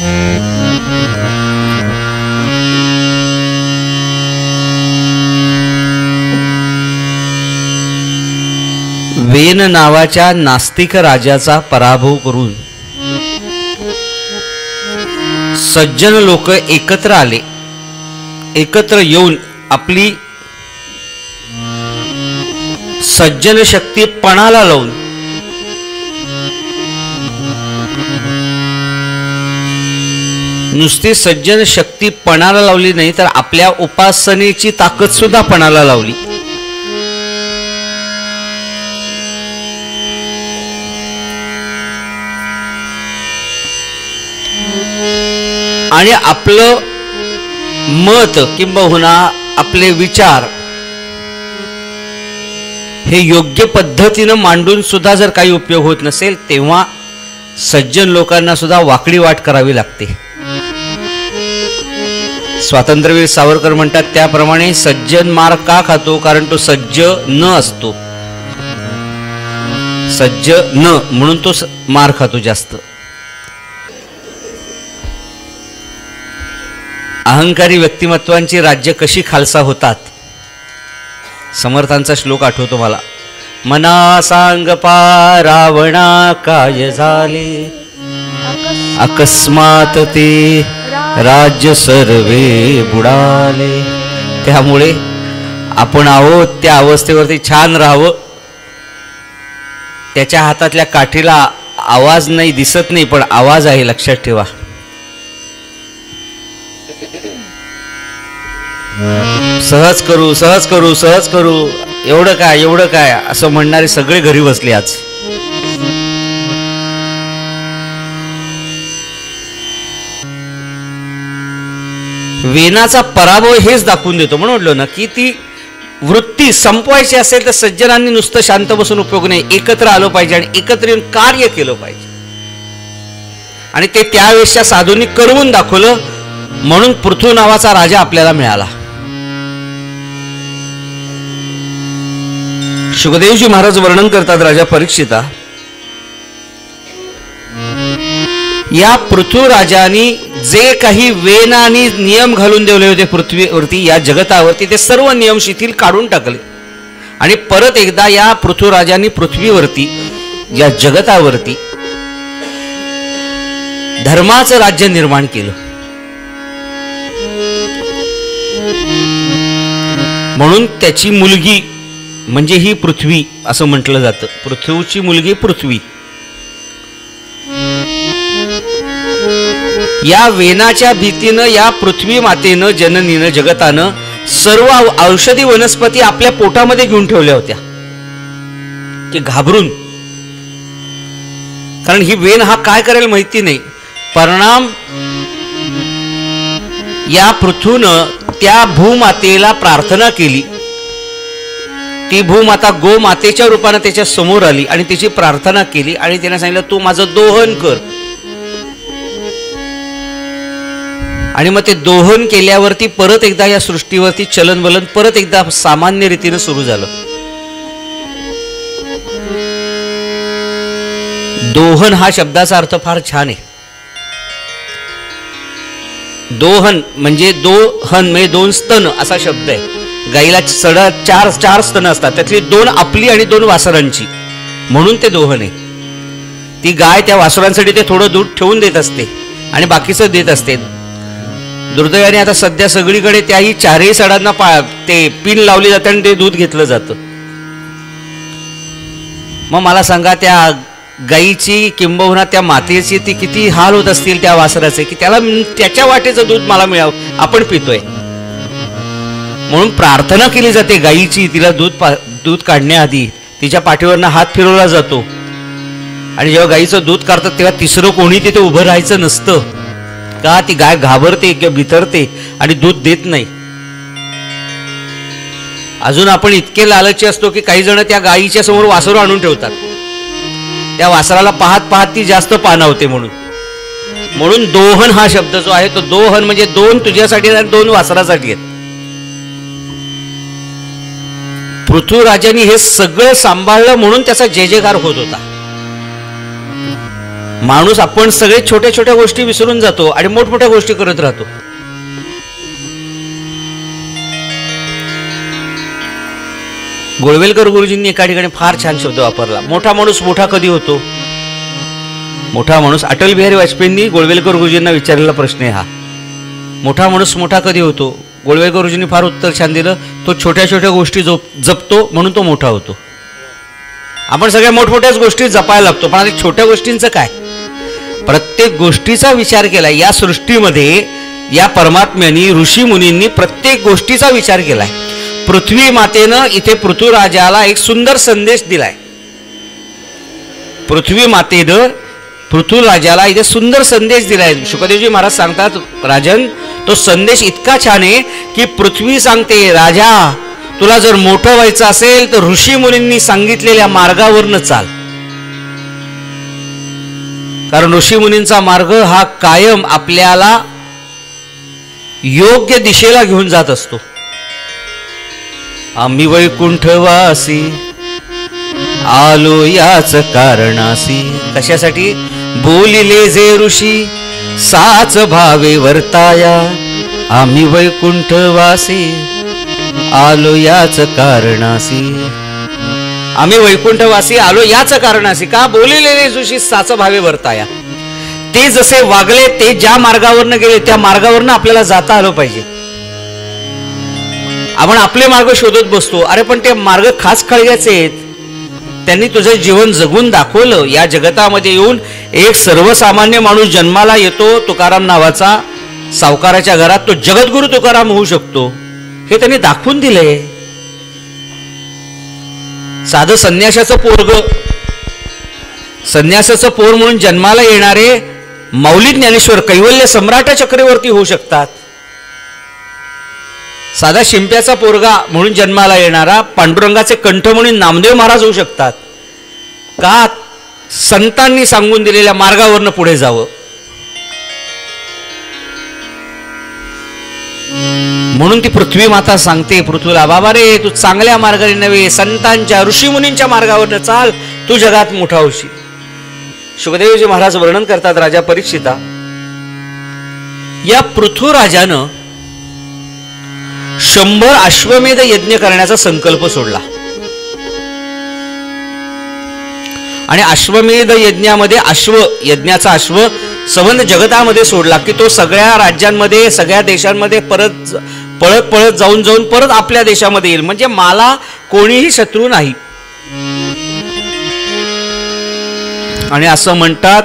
Wien नावाच्या नास्तिक राजाचा पराभव करून सज्जन लोक एकत्र आले. एकत्र येऊन आपली सज्जन शक्ती पणाला लावून नुसती सज्जन शक्ती पणाला लावली नाही तर आपल्या उपासनेची ताकद सुद्धा पणाला लावली. आणि आपलं मत किंबहुना आपले विचार हे योग्य पद्धतीनं मांडून सुद्धा जर काही उपयोग होत नसेल तेव्हा सज्जन लोकांना सुद्धा वाकडी वाट करावी लागते. स्वातंत्र्यवीर सावरकर म्हणतात त्याप्रमाणे सज्जन मार का खातो, कारण तो सज्ज न असतो. सज्ज न म्हणून तो मार खातो जास्त. अहंकारी व्यक्तिमत्वांची राज्य कशी खालसा होतात. समर्थांचा श्लोक आठवतो मला. मना सांग पा रावणा काय झाले, अकस्मात ते राज्य सर्वे बुडाले. त्यामुळे आपण आहोत त्या अवस्थेवरती छान राहावं. त्याच्या हातातल्या काठीला आवाज नाही, दिसत नाही, पण आवाज आहे, लक्षात ठेवा. सहज करू, सहज करू, सहज करू, एवढं काय एवढं काय असं म्हणणारे सगळे घरी बसले आज. वेनाचा पराभव हेच दाखवून देतो. म्हणून म्हटलं ना की ती वृत्ती संपवायची असेल तर सज्जनांनी नुसतं शांत बसून उपयोग नाही, एकत्र आलं पाहिजे आणि एकत्र येऊन कार्य केलं पाहिजे. आणि ते त्यावेळेसच्या साधूंनी करवून दाखवलं, म्हणून पृथू नावाचा राजा आपल्याला मिळाला. शुकदेवजी महाराज वर्णन करतात राजा परीक्षिता, या पृथ्वी राजानी जे काही वेन आणि नियम घालून ठेवले होते पृथ्वीवरती, या जगतावरती, ते सर्व नियम शिथिल काढून टाकले आणि परत एकदा या पृथ्वी राजांनी पृथ्वीवरती, या जगतावरती धर्माचं राज्य निर्माण केलं. म्हणून त्याची मुलगी म्हणजे ही पृथ्वी असं म्हटलं जातं. पृथ्वीची मुलगी पृथ्वी. या वेनाच्या भीतीनं या पृथ्वी मातेनं, जननीनं, जगतानं सर्व औषधी वनस्पती आपल्या पोटामध्ये घेऊन ठेवल्या होत्या की घाबरून. कारण ही वेन हा काय करेल माहिती नाही. परिणाम या पृथ्वीनं त्या भूमातेला प्रार्थना केली. ती भूमाता गोमातेच्या रूपानं त्याच्या समोर आली आणि तिची प्रार्थना केली आणि तिने सांगितलं तू माझं दोहन कर. आणि मग ते दोहन केल्यावरती परत एकदा या सृष्टीवरती चलनवलन परत एकदा सामान्य रीतीनं सुरू झालं. दोहन हा शब्दाचा अर्थ फार छान आहे. दोहन म्हणजे दोहन म्हणजे दोन स्तन असा शब्द आहे. गाईला चार स्तन असतात, त्यातली दोन आपली आणि दोन वासरांची, म्हणून ते दोहन आहे. ती गाय त्या वासरांसाठी ते थोडं दूध ठेवून देत असते आणि बाकीचं देत असते. दुर्दैवाने आता सध्या सगळीकडे त्याही चारही सडांना ते पिन लावली जाते आणि ते दूध घेतलं जातं. मग मला सांगा त्या गाईची किंबहुना त्या मातेची ती किती हाल होत असतील त्या वासराचे, की त्याला त्याच्या वाटेचं दूध मला मिळावं, आपण पितोय. म्हणून प्रार्थना केली जाते गाईची. तिला दूध काढण्याआधी तिच्या पाठीवरनं हात फिरवला जातो आणि जेव्हा गाईचं दूध काढतात तेव्हा तिसरं कोणी तिथे उभं राहायचं नसतं. का ती गाय घाबरते किंवा बिथरते आणि दूध देत नाही. अजून आपण इतके लालची असतो की काही जण त्या गायीच्या समोर वासरू आणून ठेवतात. त्या वासराला पाहत पाहत ती जास्त पाणावते म्हणून. म्हणून दोहन हा शब्द जो आहे तो दोहन म्हणजे दोन तुझ्यासाठी आणि दोन वासरासाठी आहेत. पृथ्वीराजांनी हे सगळं सांभाळलं म्हणून त्याचा जय जयकार होत होता. माणूस आपण सगळे छोट्या छोट्या गोष्टी विसरून जातो आणि मोठमोठ्या गोष्टी करत राहतो. गोळवेलकर गुरुजींनी एका ठिकाणी फार छान शब्द वापरला. मोठा माणूस मोठा कधी होतो? मोठा माणूस, अटल बिहारी वाजपेयींनी गोळवेलकर गुरुजींना विचारलेला प्रश्न आहे हा. मोठा माणूस मोठा कधी होतो? गोळवेलकर गुरुजींनी फार उत्तर छान दिलं. तो छोट्या छोट्या गोष्टी जपतो म्हणून तो मोठा होतो. आपण सगळ्या मोठमोठ्याच गोष्टी जपायला लागतो, पण आता छोट्या गोष्टींचं काय? प्रत्येक गोष्टीचा विचार केलाय या सृष्टीमध्ये. या परमात्म्यानी, ऋषी मुनींनी प्रत्येक गोष्टीचा विचार केलाय. पृथ्वी मातेनं इथे पृथ्वीराजाला एक सुंदर संदेश दिलाय. पृथ्वी मातेनं पृथ्वीराजाला इथे सुंदर संदेश दिलाय. शुकदेवजी महाराज सांगतात, राजन, तो संदेश इतका छान आहे की पृथ्वी सांगते, राजा तुला जर मोठं व्हायचं असेल तर ऋषी मुनींनी सांगितलेल्या मार्गावरनं चाल. कारण ऋषी मुनींचा मार्ग हा कायम आपल्याला योग्य दिशेला घेऊन जात असतो. आम्ही वैकुंठवासी आलो याच कारणासी. कशासाठी? बोलिले जे ऋषी साच भावे वर्ताया. आम्ही वैकुंठवासी आलो याच कारणासी. आम्ही वैकुंठवासी आलो याच कारणासी. का? बोलिले ऋषी साच भावे वर्ताया. ते जसे वागले, ते ज्या मार्गावरनं गेले त्या मार्गावरनं आपल्याला जाता आलं पाहिजे. आपण आपले मार्ग शोधत बसतो. अरे पण ते मार्ग खास खळग्याचे आहेत. त्यांनी तुझं जीवन जगून दाखवलं. या जगतामध्ये येऊन एक सर्वसामान्य माणूस जन्माला येतो, तुकाराम नावाचा. सावकाराच्या घरात तो जगद्गुरु तुकाराम होऊ शकतो, हे त्यांनी दाखवून दिले. साधं संन्यासाचं पोरग, संन्यासाचं पोर म्हणून जन्माला येणारे माऊली ज्ञानेश्वर, कैवल्य सम्राट चक्रवर्ती होऊ शकतात. साधा शिंप्याचा पोरगा म्हणून जन्माला येणारा पांडुरंगाचे कंठ म्हणून नामदेव महाराज होऊ शकतात. का? संतांनी सांगून दिलेल्या मार्गावरनं पुढे जावं. म्हणून ती पृथ्वी माता सांगते पृथ्वीला, बाबा रे, तू चांगल्या मार्गाने नव्हे, संतांच्या, ऋषीमुनींच्या मार्गावरनं चाल, तू जगात मोठा होशील. शुकदेवजी महाराज वर्णन करतात, राजा परीक्षिता, या पृथ्वीराजानं 100 अश्वमेध यज्ञ करण्याचा संकल्प सोडला. आणि अश्वमेध यज्ञामध्ये यज्ञाचा अश्व संबंध जगतामध्ये सोडला की तो सगळ्या राज्यांमध्ये, सगळ्या देशांमध्ये पळत पळत जाऊन परत आपल्या देशामध्ये येईल. म्हणजे मला कोणीही शत्रू नाही. आणि असं म्हणतात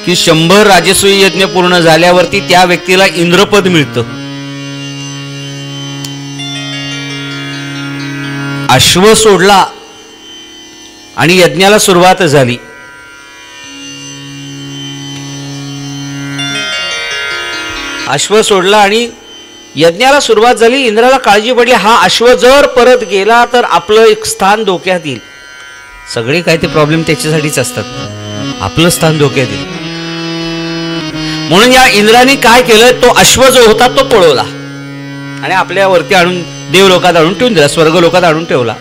की 100 राजसूय यज्ञ पूर्ण झाल्यावरती त्या व्यक्तीला इंद्रपद मिळतं. अश्व सोडला आणि यज्ञाला सुरुवात झाली. अश्व सोडला आणि यज्ञाला सुरुवात झाली. इंद्राला काळजी पडली, हा अश्व जर परत गेला तर आपलं एक स्थान धोक्यात येईल. सगळे काय ते प्रॉब्लेम त्याच्यासाठीच असतात, आपलं स्थान धोक्यात येईल. म्हणून या इंद्राने काय केलं, तो अश्व जो होता तो पळवला आणि आपल्यावरती आणून देवलोकात आणून ठेवून दिला, स्वर्गलोकात आणून ठेवला.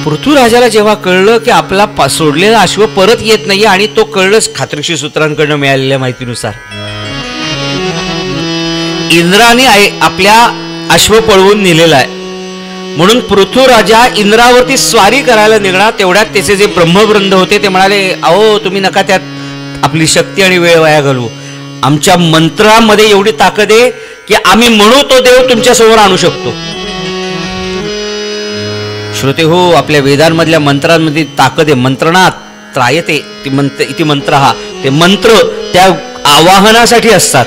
पृथ्वीराजाला जेव्हा कळलं की आपला सोडलेला अश्व परत येत नाही, आणि तो कळलंच खात्रीशीर सूत्रांकडनं मिळालेल्या माहितीनुसार, इंद्राने आपल्या अश्व पळवून नेलेला आहे. म्हणून पृथ्वीराजा इंद्रावरती स्वारी करायला निघणार. तेवढ्यात त्याचे जे ब्रह्मवृंद होते ते म्हणाले, अहो तुम्ही नका त्यात आपली शक्ती आणि वेळ वाया घालवू. आमच्या मंत्रामध्ये एवढी ताकद आहे की आम्ही म्हणू तो देव तुमच्या समोर आणू शकतो. श्रोते हो, आपल्या वेदांमधल्या मंत्रांमध्ये ताकद आहे. मंत्रणात त्रायते इति मंत्र, हा ते मंत्र त्या आवाहनासाठी असतात.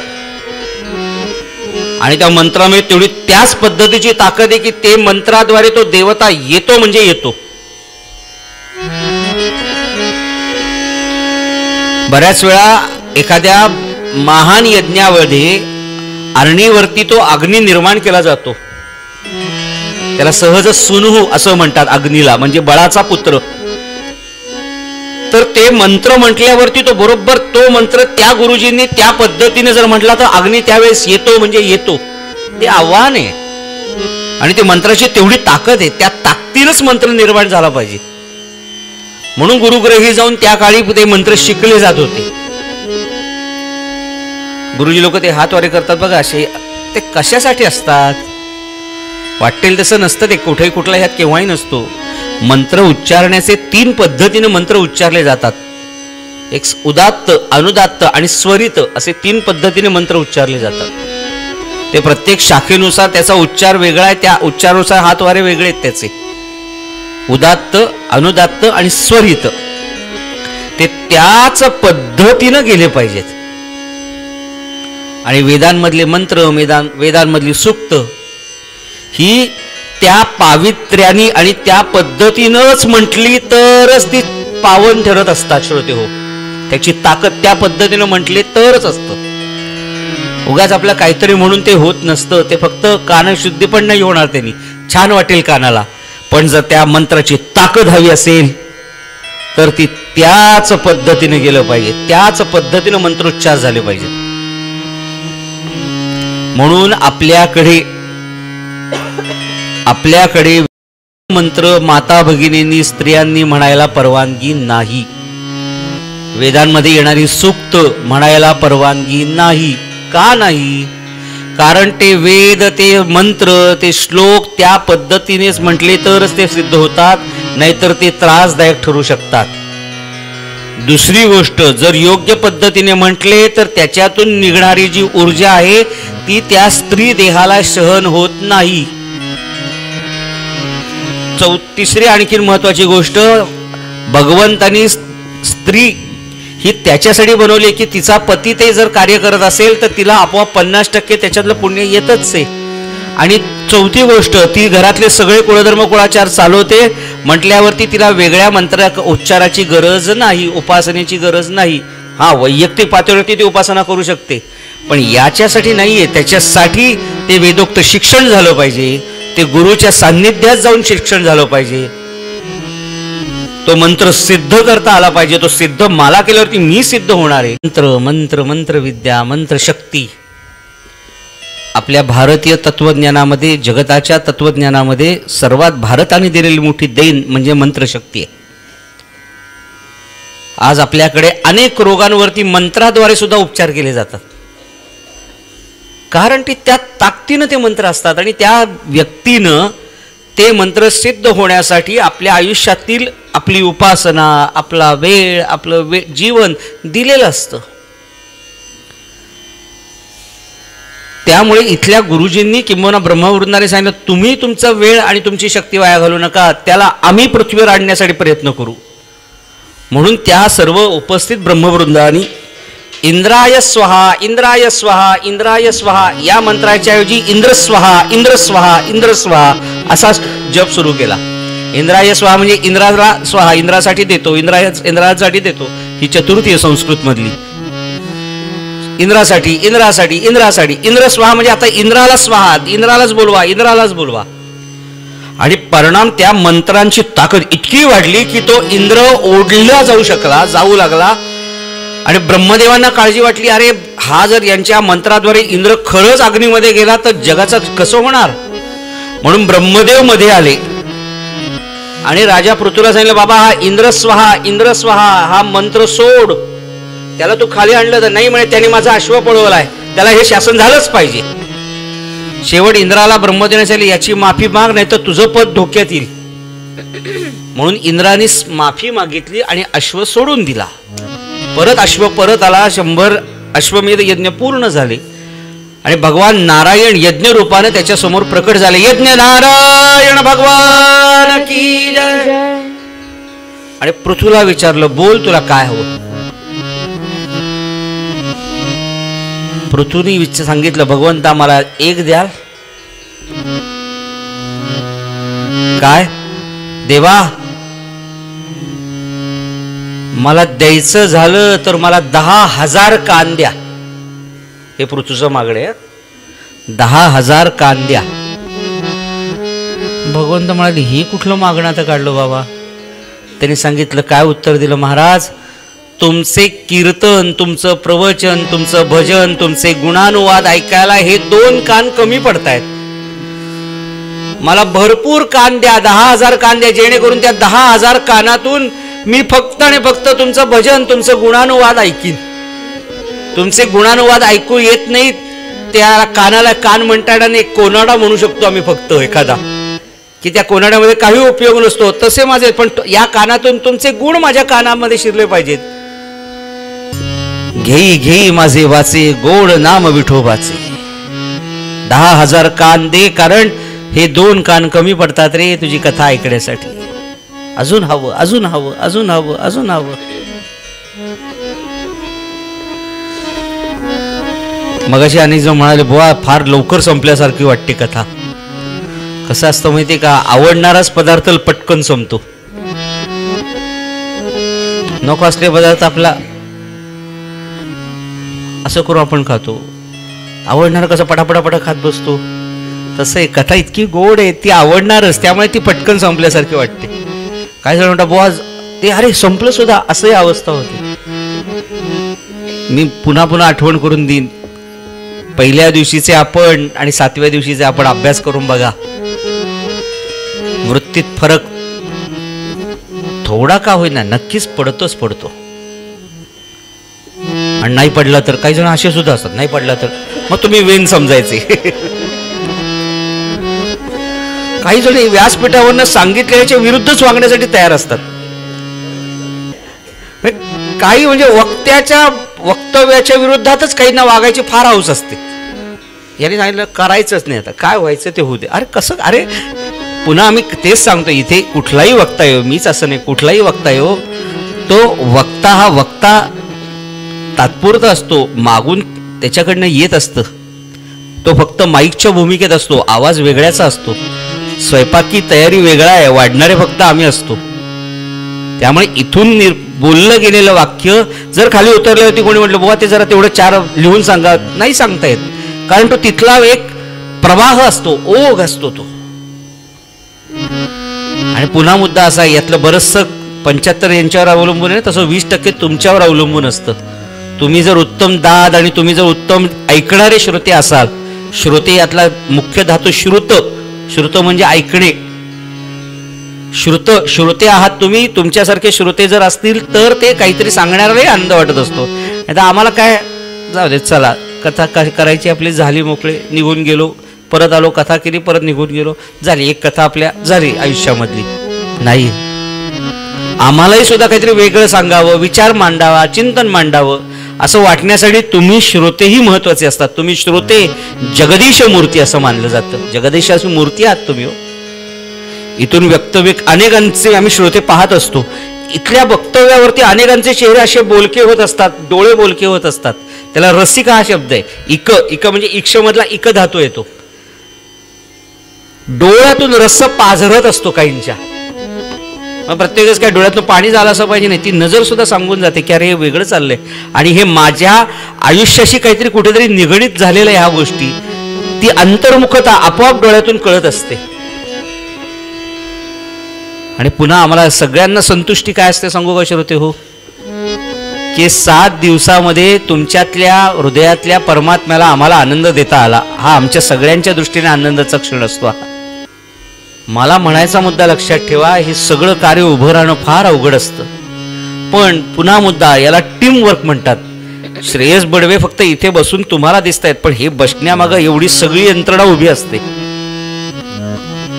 आणि त्या मंत्रामध्ये तेवढी त्याच पद्धतीची ताकद आहे की ते मंत्राद्वारे तो देवता येतो म्हणजे येतो. बऱ्याच वेळा एखाद्या महान यज्ञामध्ये अरणीवरती तो अग्नी निर्माण केला जातो. त्याला सहज सुनहू असं म्हणतात अग्नीला, म्हणजे बळाचा पुत्र. तर ते मंत्र म्हटल्यावरती तो बरोबर तो मंत्र त्या गुरुजींनी त्या पद्धतीने जर म्हटला तर अग्नी त्यावेळेस येतो म्हणजे येतो. ते आव्हान आहे आणि ते मंत्राची तेवढी ताकद आहे. त्या ताकदीनच मंत्र निर्माण झाला पाहिजे. म्हणून गुरुग्रही जाऊन त्या काळी ते मंत्र शिकले जात होते. गुरुजी लोक ते हात वारे करतात बघा असे, ते कशासाठी असतात? वाटेल तसं नसतं ते, कुठेही कुठला ह्यात केव्हाही नसतो. मंत्र उच्चारण्याचे 3 पद्धतीने मंत्र उच्चारले जातात. एक उदात्त, अनुदात्त आणि स्वरित असे 3 पद्धतीने मंत्र उच्चारले जातात. ते प्रत्येक शाखेनुसार त्याचा उच्चार वेगळा आहे, त्या उच्चारानुसार हात वारे वेगळे आहेत त्याचे. उदात्त, अनुदात्त आणि स्वरित ते त्याच पद्धतीनं गेले पाहिजेत. आणि वेदांमधले मंत्र, वेदांमधली सूक्त ही त्या पावित्र्याने आणि त्या पद्धतीनंच म्हटली तरच ती पावन ठरत असतात. श्रोते हो, त्याची ताकद त्या पद्धतीनं म्हटले तरच असतं. उगाच आपलं काहीतरी म्हणून ते होत नसतं. ते फक्त कानशुद्धी पण नाही होणार त्यांनी, छान वाटेल कानाला, पण जर त्या मंत्राची ताकद हवी असेल तर ती त्याच पद्धतीने गेलं पाहिजे, त्याच पद्धतीनं मंत्रोच्चार झाले पाहिजे. म्हणून आपल्याकडे मंत्र माता भगिनींनी, स्त्रियांनी म्हणायला परवानगी नाही. वेदांमध्ये येणारी सूक्त म्हणायला परवानगी नाही. का नाही? कारण ते वेद, ते मंत्र, ते श्लोक त्या पद्धतीनेच म्हटले तरच ते सिद्ध होतात, नाहीतर ते त्रासदायक ठरू शकतात. दुसरी गोष्ट, जर योग्य पद्धतीने म्हटले तर त्याच्यातून निघणारी जी ऊर्जा आहे ती त्या स्त्री देहाला सहन होत नाही. तिसरी आणखी महत्वाची गोष्ट, भगवंतानी स्त्री ही त्याच्यासाठी बनवली की तिचा पती ते जर कार्य करत असेल तर तिला आपोआप 50% त्याच्यातलं पुण्य येतच आहे. आणि चौथी गोष्ट, ती घरातले सगळे कुळधर्म कुळाचार चालवते म्हटल्यावरती तिला वेगळ्या मंत्र उच्चाराची गरज नाही, उपासनेची गरज नाही. हा, वैयक्तिक पातळीवरती ती उपासना करू शकते, पण याच्यासाठी नाहीये. त्याच्यासाठी ते वेदोक्त शिक्षण झालं पाहिजे, ते गुरुच्या सान्निध्यात जाऊन शिक्षण झालं पाहिजे, तो मंत्र सिद्ध करता आला पाहिजे. तो सिद्ध मला केल्यावरती मी सिद्ध होणार आहे. मंत्र मंत्र मंत्र विद्या, मंत्र शक्ती आपल्या भारतीय तत्वज्ञानामध्ये, जगताच्या तत्वज्ञानामध्ये सर्वात भारताने दिलेली मोठी देण म्हणजे मंत्रशक्ती आहे. आज आपल्याकडे अनेक रोगांवरती मंत्राद्वारे सुद्धा उपचार केले जातात, कारण ती त्या ताकदीनं ते मंत्र असतात आणि त्या व्यक्तीनं ते मंत्र सिद्ध होण्यासाठी आपल्या आयुष्यातील आपली उपासना, आपला वेळ, आपलं जीवन दिलेलं असतं. त्यामुळे इथल्या गुरुजींनी किंबहुना ब्रह्मवृंदाने सांगितलं, तुम्ही तुमचा वेळ आणि तुमची शक्ती वाया घालू नका, त्याला आम्ही पृथ्वीवर आणण्यासाठी प्रयत्न करू. म्हणून त्या सर्व उपस्थित ब्रह्मवृंदानी इंद्राय स्वाहा, इंद्राय स्वाहा, इंद्राय स्वाहा या मंत्राच्या ऐवजी इंद्रस्वाहा, इंद्रस्वाहा, इंद्रस्वाहा असा जप सुरू केला. इंद्राय स्वाहा म्हणजे इंद्राला स्वाहा, इंद्रासाठी देतो, इंद्रासाठी देतो, ही चतुर्थी आहे संस्कृत मधली. इंद्रासाठी, इंद्रासाठी, इंद्रासाठी, इंद्रस्वाहा म्हणजे आता इंद्राला स्वाहा, इंद्रालाच बोलवा, इंद्रालाच बोलवा. आणि परिणाम त्या मंत्रांची ताकद इतकी वाढली की तो इंद्र ओढला जाऊ लागला. आणि ब्रह्मदेवांना काळजी वाटली, अरे हा जर यांच्या मंत्राद्वारे इंद्र खरंच अग्नीमध्ये गेला तर जगाचं कसं होणार. म्हणून ब्रह्मदेव मध्ये आले आणि राजा पृथ्वीला सांगितलं, बाबा हा इंद्रस्वाहा, इंद्रस्वाहा हा मंत्र सोड. त्याला तू खाली आणलं तर नाही म्हणे, त्याने माझा अश्व पळवलाय, त्याला हे शासन झालंच पाहिजे. शेवट इंद्राला ब्रह्मदेवाने सांगितले, याची माफी माग, नाही तर तुझं पद धोक्यात येईल. म्हणून इंद्राने माफी मागितली आणि अश्व सोडून दिला. परत अश्व परत आला. 100 अश्वमेध यज्ञ पूर्ण झाले आणि भगवान नारायण यज्ञ रूपाने त्याच्या समोर प्रकट झाले. यज्ञ नारायण भगवान की जय. आणि पृथ्वीला विचारलं, बोल तुला काय हवं. पृथ्वीने सांगितलं, भगवंता मला एक द्याल. काय देवा, मला द्यायचं झालं तर मला 10,000 कान द्या. हे पृथ्वीचं मागणे, 10,000 कान द्या. भगवंत म्हणाले, हे कुठलं मागणं आता काढलं बाबा. त्यांनी सांगितलं, काय उत्तर दिलं महाराज, तुमचे कीर्तन, तुमचं प्रवचन, तुमचं भजन, तुमचे गुणानुवाद ऐकायला हे 2 कान कमी पडतायत. मला भरपूर कान द्या, 10,000 कान द्या, जेणेकरून त्या 10,000 कानातून मी फक्त आणि फक्त तुमचं भजन, तुमचं गुणानुवाद ऐकीन. तुमचे गुणानुवाद ऐकू येत नाहीत, त्या कानाला कान म्हणतात आणि एक कोनाडा म्हणू शकतो आम्ही फक्त एखादा, की त्या कोनाड्यामध्ये काही उपयोग नसतो. तसे माझे, पण या कानातून तुमचे गुण माझ्या कानामध्ये शिरले पाहिजेत. घेई घेई माझे वाचे गोड नाम विठोबाचे. 10,000 कान दे, कारण हे 2 कान कमी पडतात रे तुझी कथा ऐकण्यासाठी. अजून हवं, अजून हवं, अजून हवं, अजून हवं. मगाशी अनेक जण म्हणाले, बुवा फार लवकर संपल्यासारखी वाटते कथा. कसं असतं माहिती का, आवडणाराच पदार्थ पटकन संपतो. नको असले पदार्थ आपला असं करून आपण खातो. आवडणार कसं पटापटापटा खात बसतो. तसं आहे, कथा इतकी गोड आहे, ती आवडणारच, त्यामुळे ती पटकन संपल्यासारखी वाटते. काय जण म्हणतात, बुवा ते अरे संपलं सुद्धा, असंही अवस्था होती. मी पुन्हा पुन्हा आठवण करून देईन. पहिल्या दिवशीचे आपण आणि 7व्या दिवशीचे आपण अभ्यास करून बघा. वृत्तीत फरक थोडा का होईना नक्कीच पडतोच पडतो. आणि नाही पडला तर, काही जण असे सुद्धा असतात, नाही पडला तर मग तुम्ही वेन समजायचे. काही जण व्यासपीठावरनं सांगितल्याच्या विरुद्धच वागण्यासाठी तयार असतात. काही म्हणजे वक्तव्याच्या विरुद्धातच काहींना वागायची फार हौस असते. याने सांगितलं करायचंच नाही, आता काय व्हायचं ते होऊ दे. अरे कसं, अरे पुन्हा आम्ही तेच सांगतो, इथे कुठलाही वक्ता येऊ, मीच असं नाही, कुठलाही वक्ता येऊ, तो वक्ता हा वक्ता तात्पुरता असतो, मागून त्याच्याकडनं येत असतं. तो फक्त माईकच्या भूमिकेत असतो, आवाज वेगळ्याचा असतो, स्वयंपाकी तयारी वेगळा आहे, वाढणारे फक्त आम्ही असतो. त्यामुळे इथून बोललं गेलेलं वाक्य जर खाली उतरल्यावरती कोणी म्हटलं बुवा ते जरा तेवढं 4 लिहून सांगा, नाही सांगता येत, कारण तो तिथला एक प्रवाह असतो, ओघ असतो तो. आणि पुन्हा मुद्दा असा, यातलं बरचसं 75 यांच्यावर अवलंबून आहे, तसं 20% तुमच्यावर अवलंबून असतं. तुम्ही जर उत्तम दाद आणि तुम्ही जर उत्तम ऐकणारे श्रोते असाल, श्रोते यातला मुख्य धातू श्रुत, श्रुत म्हणजे ऐकणे. श्रोते आहात तुम्ही, तुमच्यासारखे श्रोते जर असतील तर ते काहीतरी सांगण्यालाही आनंद वाटत असतो. आता आम्हाला काय, जाऊ दे चला कथा करायची आपली, झाली मोकळे, निघून गेलो, परत आलो, कथा केली, परत निघून गेलो, झाली एक कथा आपल्या झाली आयुष्यामधली. नाही, आम्हालाही सुद्धा काहीतरी वेगळं सांगावं, विचार मांडावा, चिंतन मांडावं असं वाटण्यासाठी तुम्ही श्रोतेही महत्वाचे असतात. तुम्ही श्रोते जगदीश मूर्ती असं मानलं जातं. जगदीशाची मूर्ती आहात तुम्ही. इथून वक्तव्य अनेकांचे आम्ही श्रोते पाहत असतो. इथल्या वक्तव्यावरती अनेकांचे चेहरे असे बोलके होत असतात, डोळे बोलके होत असतात. त्याला रसिका हा शब्द आहे. इक म्हणजे इक्ष मधला इक धातू येतो. डोळ्यातून रस पाझरत असतो काहींच्या. मग प्रत्येकच काय डोळ्यातून पाणी झालं असं पाहिजे नाही, ती नजर सुद्धा सांगून जाते की अरे हे वेगळं चाललंय आणि हे माझ्या आयुष्याशी काहीतरी कुठेतरी निगडीत झालेलं ह्या गोष्टी. ती अंतर्मुखता आपोआप डोळ्यातून कळत असते. आणि पुन्हा आम्हाला सगळ्यांना संतुष्टी काय असते सांगू का श्रोते हो, की 7 दिवसामध्ये तुमच्यातल्या हृदयातल्या परमात्म्याला आम्हाला आनंद देता आला, हा आमच्या सगळ्यांच्या दृष्टीने आनंदाचा क्षण असतो. मला म्हणायचा मुद्दा लक्षात ठेवा, हे सगळं कार्य उभं राहणं फार अवघड असतं. पण पुन्हा मुद्दा, याला टीम वर्क म्हणतात. श्रेयस बडवे फक्त इथे बसून तुम्हाला दिसत आहेत, पण हे बसण्यामागं एवढी सगळी यंत्रणा उभी असते.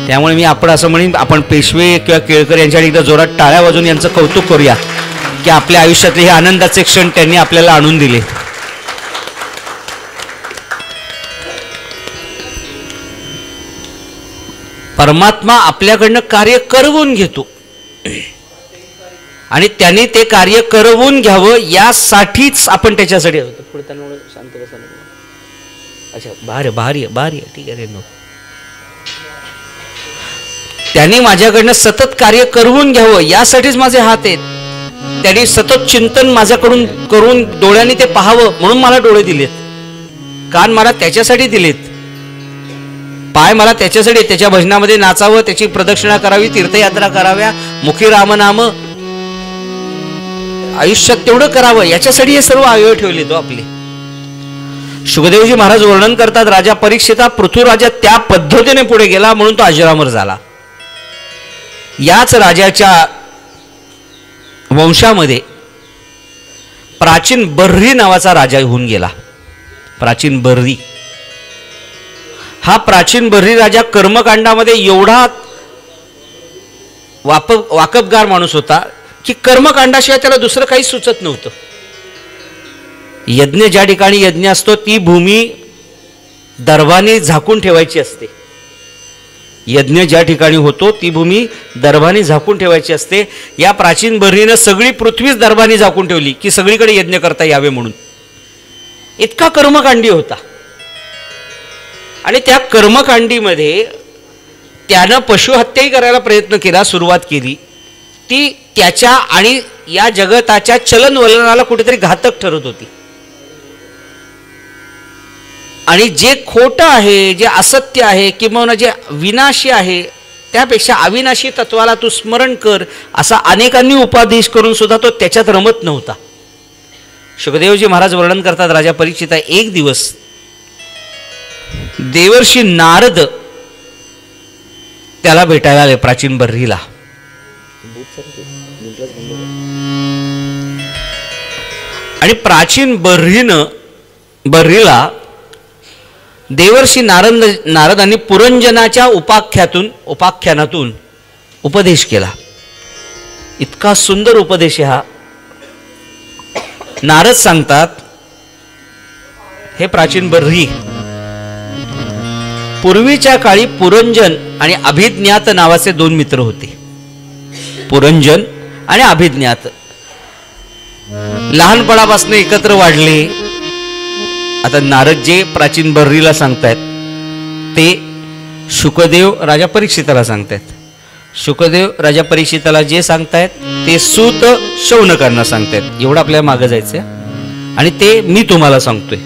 त्यामुळे मी आपण असं म्हणेन, आपण पेशवे किंवा केळकर यांच्या एकदा जोरात टाळ्या वाजवून यांचं कौतुक करूया की आपल्या आयुष्यातले हे आनंदाचे क्षण त्यांनी आपल्याला आणून दिले. परमात्मा आपल्याकडनं कार्य करवून घेतो आणि त्याने ते कार्य करवून घ्यावं यासाठीच आपण त्याच्यासाठी शांत बसा. अच्छा भारी ठीक आहे. त्यांनी माझ्याकडनं सतत कार्य करवून घ्यावं यासाठीच माझे हात आहेत. त्यांनी सतत चिंतन माझ्याकडून करून डोळ्यांनी ते पाहावं म्हणून मला डोळे दिलेत, कान मला त्याच्यासाठी दिलेत, पाय मला त्याच्यासाठी, त्याच्या भजनामध्ये नाचावं, त्याची प्रदक्षिणा करावी, तीर्थयात्रा कराव्या, मुखी रामनाम आयुष्यात तेवढं करावं याच्यासाठी हे सर्व अवयव ठेवले तो आपले. शुकदेवजी महाराज वर्णन करतात, राजा परीक्षिता पृथ्वीराजा त्या पद्धतीने पुढे गेला म्हणून तो अजरामर झाला. याच राजाच्या वंशामध्ये प्राचीन बर्री नावाचा राजा होऊन गेला. प्राचीन बर्री हा प्राचीन बर्री राजा कर्मकांडामध्ये एवढा वाकबगार माणूस होता की कर्मकांडाशिवाय त्याला दुसरं काही सुचत नव्हतं. यज्ञ ज्या ठिकाणी यज्ञ असतो ती भूमी दर्भाने झाकून ठेवायची असते. यज्ञ ज्या ठिकाणी होतो ती भूमी दर्भाने झाकून ठेवायची असते. या प्राचीन बर्रीनं सगळी पृथ्वीच दर्भाने झाकून ठेवली की सगळीकडे यज्ञ करता यावे म्हणून. इतका कर्मकांडी होता. आणि त्या कर्मकांडीमध्ये त्यानं पशुहत्याही करायला प्रयत्न केला, सुरुवात केली. ती त्याच्या आणि या जगताच्या चलनवलनाला कुठेतरी घातक ठरत होती. आणि जे खोटं आहे, जे असत्य आहे किंवा जे विनाशी आहे त्यापेक्षा अविनाशी तत्वाला तू स्मरण कर असा अनेकांनी उपदेश करून सुद्धा तो त्याच्यात रमत नव्हता. शुकदेवजी महाराज वर्णन करतात राजा परीक्षिता एक दिवस देवर्षी नारद त्याला भेटायला आले प्राचीन बर्रीला. आणि प्राचीन बर्रीला देवर्षी नारदांनी पुरंजनाच्या उपाख्यानातून उपदेश केला. इतका सुंदर उपदेश हा. नारद सांगतात, हे प्राचीन बर्री, पूर्वीच्या काळी पुरंजन आणि अभिज्ञात नावाचे दोन मित्र होते. पुरंजन आणि अभिज्ञात लहानपणापासून एकत्र वाढले. आता नारद जे प्राचीन बर्रीला सांगतायत ते शुकदेव राजा परीक्षिताला सांगतायत. शुकदेव राजा परीक्षिताला जे सांगतायत ते सूत शौनकांना सांगतायत. एवढं आपल्याला मागं जायचंय. आणि ते मी तुम्हाला सांगतोय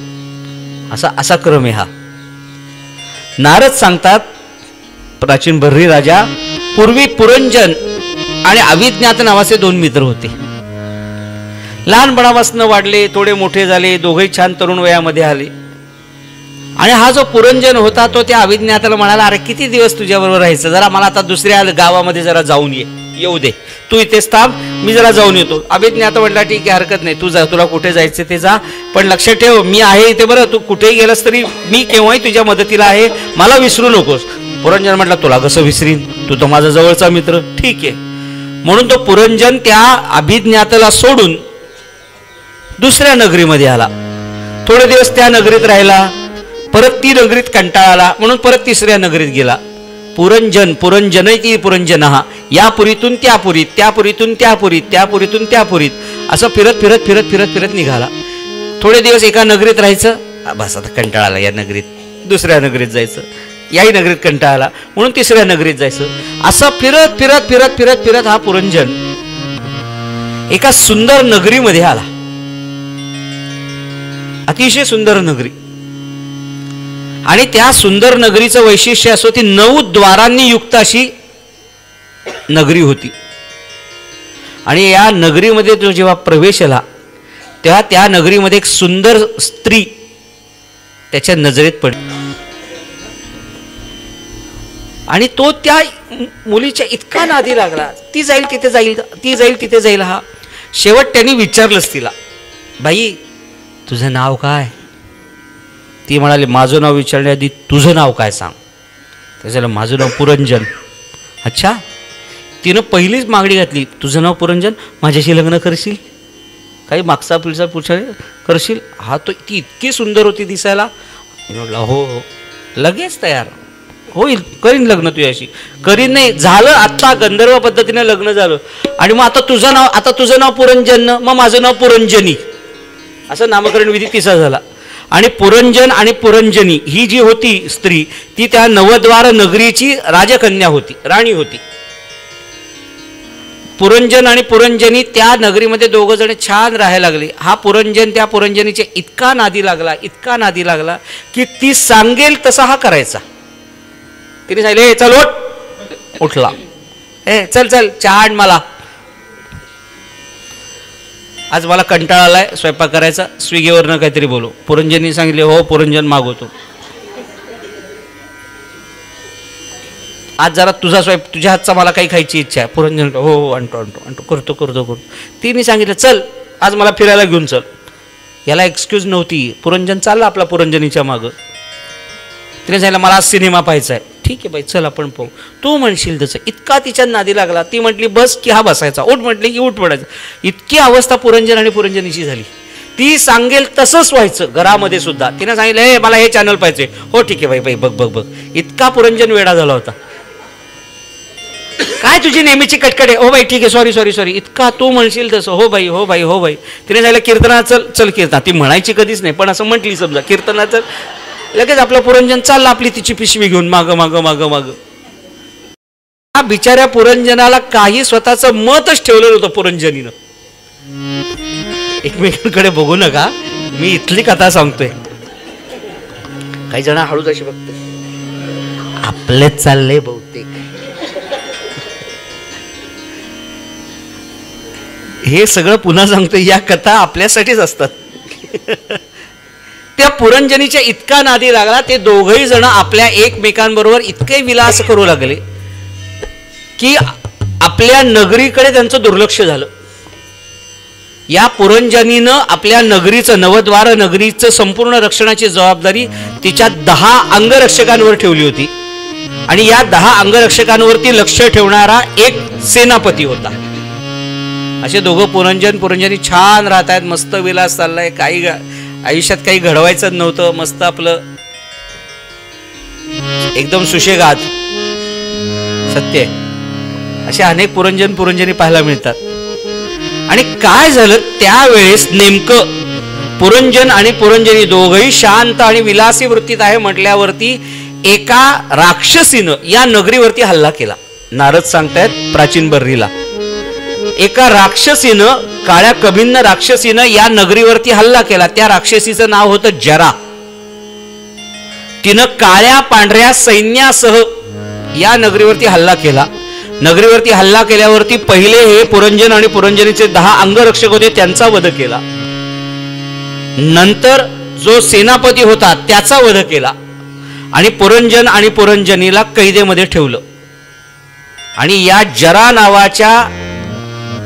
असा क्रम आहे हा. नारद सांगतात, प्राचीन बर्री राजा, पूर्वी पुरंजन आणि अभिज्ञात नावाचे दोन मित्र होते. लहानपणापासून वाढले, थोडे मोठे झाले, दोघेही छान तरुण वयामध्ये आले. आणि हा जो पुरंजन होता तो त्या अभिज्ञाताला म्हणाला, अरे किती दिवस तुझ्याबरोबर राहायचं, जरा मला आता दुसऱ्या गावामध्ये जरा जाऊन येऊ दे, तू इथेच थांब, मी जरा जाऊन येतो. अभिज्ञात म्हटला, ठीक आहे, हरकत नाही, तू जा, तुला कुठे जायचं ते जा, पण लक्षात ठेव मी आहे इथे बरं, तू कुठेही गेलास तरी मी केव्हाही तुझ्या मदतीला आहे, मला विसरू नकोस. पुरंजन म्हटला, तुला कसं विसरीन, तू तर माझा जवळचा मित्र. ठीक आहे. म्हणून तो पुरंजन त्या अभिज्ञाताला सोडून दुसऱ्या नगरीमध्ये आला. थोडे दिवस त्या नगरीत राहिला. परत ती नगरीत कंटाळा आला म्हणून परत तिसऱ्या नगरीत गेला. पुरंजनैती पुरंजनहा, या पुरीतून त्या पुरीत, त्या पुरीतून त्या पुरीत, त्या पुरीतून त्या पुरीत, असं फिरत फिरत फिरत फिरत फिरत निघाला. थोडे दिवस एका नगरीत राहायचं, बस आता कंटाळा आला या नगरीत, दुसऱ्या नगरीत जायचं, याही नगरीत कंटाळा आला म्हणून तिसऱ्या नगरीत जायचं. असं फिरत फिरत फिरत फिरत फिरत हा पुरंजन एका सुंदर नगरीमध्ये आला. अतिशय सुंदर नगरी. आणि त्या सुंदर नगरीचं वैशिष्ट्य असं, ती 9 द्वारांनी युक्त अशी नगरी होती. आणि या नगरीमध्ये तो जेव्हा प्रवेश आला तेव्हा त्या नगरीमध्ये एक सुंदर स्त्री त्याच्या नजरेत पडली. आणि तो त्या मुलीच्या इतका नादी लागला, ती जाईल तिथे जाईल, ती जाईल तिथे जाईल. हा शेवट त्यांनी विचारलंच तिला, बाई तुझं नाव काय? ती म्हणाली, माझं नाव विचारण्याआधी तुझं नाव काय सांग. त्याच्याला माझं नाव पुरंजन. अच्छा. तिनं पहिलीच मागणी घातली, तुझं नाव पुरंजन, माझ्याशी लग्न करशील? काही मागचा पुढचा पुढचा करशील? हा तो ती इतकी सुंदर होती दिसायला. म्हटलं हो हो, लगेच तयार, होईल, करीन लग्न तुझ्याशी. करीन नाही झालं, आत्ता गंधर्व पद्धतीने लग्न झालं. आणि मग आता तुझं नाव पुरंजन, मग माझं नाव पुरंजनी, असं नामकरण विधी तिचा झाला. आणि पुरंजन आणि पुरंजनी ही जी होती स्त्री, ती त्या 9 द्वार नगरीची राजकन्या होती, राणी होती. पुरंजन आणि पुरंजनी त्या नगरीमध्ये दोघं जण छान राहायला लागले. हा पुरंजन त्या पुरंजनीच्या इतका नादी लागला की ती सांगेल तसा हा करायचा. तिने सांगितले, चल उठ, उठला. चल चल चहा आण मला, आज मला कंटाळा आलाय स्वयंपाक करायचा, स्विगीवरनं काहीतरी बोलू. पुरंजनी सांगितले, हो पुरंजन मागवतो. आज जरा तुझा स्वयंपाक, तुझ्या हातचा मला काही खायची इच्छा आहे. पुरंजन हो हो आणतो आणतो आणतो, करतो करतो करतो. तिने सांगितलं चल आज मला फिरायला घेऊन चल. याला एक्सक्यूज नव्हती. पुरंजन चालला आपला पुरंजनीच्या मागं. तिने सांगितलं मला आज सिनेमा पाहायचा आहे. ठीक आहे बाई चल आपण पाहू. तू म्हणशील तसं. इतका तिच्या नादी लागला. ती म्हटली बस की हा बसायचा, उठ म्हटली की उठ पडायचं. इतकी अवस्था पुरंजन आणि पुरंजनीची झाली. ती सांगेल तसंच व्हायचं. घरामध्ये सुद्धा तिने सांगितलं हे मला हे चॅनल पाहिजे. हो ठीक आहे बाई बाई बघ बघ बघ. इतका पुरंजन वेडा झाला होता. काय तुझी नेहमीची कटकट आहे. हो बाई ठीक आहे सॉरी सॉरी सॉरी. इतका तू म्हणशील तसं. हो बाई हो बाई हो बाई. तिने सांगितलं कीर्तना चल चल कीर्तना. ती म्हणायची कधीच नाही पण असं म्हटली समजा कीर्तना चल. लगेच आपलं पुरंजन चाललं आपली तिची पिशवी घेऊन मागं मागं मागं मागं. हा बिचाऱ्या पुरंजनाला काही स्वतःचं मतच ठेवलेलं होतं पुरंजनीनं. एकमेकांकडे बघू नका, मी इथली कथा सांगतोय. काही जण हळूच अशी बघते. आपलेच चालले बहुतेक. हे सगळं पुन्हा सांगतोय, या कथा आपल्यासाठीच असतात. त्या पुरंजनीच्या इतका नादी लागला. ते दोघही जण आपल्या एकमेकांबरोबर इतके विलास करू लागले की आपल्या नगरीकडे त्यांचं दुर्लक्ष झालं. या पुरंजनीनं आपल्या नगरीचं, नवद्वार नगरीचं संपूर्ण रक्षणाची जबाबदारी तिच्या 10 अंगरक्षकांवर ठेवली होती. आणि या 10 अंगरक्षकांवरती लक्ष ठेवणारा एक सेनापती होता. असे दोघं पुरंजनी छान राहत आहेत. मस्त विलास चाललाय. काही आयुष्यात काही घडवायचं नव्हतं. मस्त आपलं एकदम सुशेगाद. सत्य असे अनेक पुरंजनी पाहायला मिळतात. आणि काय झालं त्यावेळेस नेमकं पुरंजन आणि पुरंजनी दोघही शांत आणि विलासी वृत्तीत आहे म्हटल्यावरती एका राक्षसीनं या नगरीवरती हल्ला केला. नारद सांगतायत प्राचीन बर्रीला. एका राक्षसीनं, काळ्या कभिन्न राक्षसीनं या नगरीवरती हल्ला केला. त्या राक्षसीचं नाव होतं जरा. तिनं काळ्या पांढऱ्या सैन्यासह या नगरीवरती हल्ला केला. नगरीवरती हल्ला केल्यावरती पहिले हे पुरंजन आणि पुरंजनीचे 10 अंगरक्षक होते त्यांचा वध केला. नंतर जो सेनापती होता त्याचा वध केला. आणि पुरंजन आणि पुरंजनीला कैदेमध्ये ठेवलं. आणि या जरा नावाच्या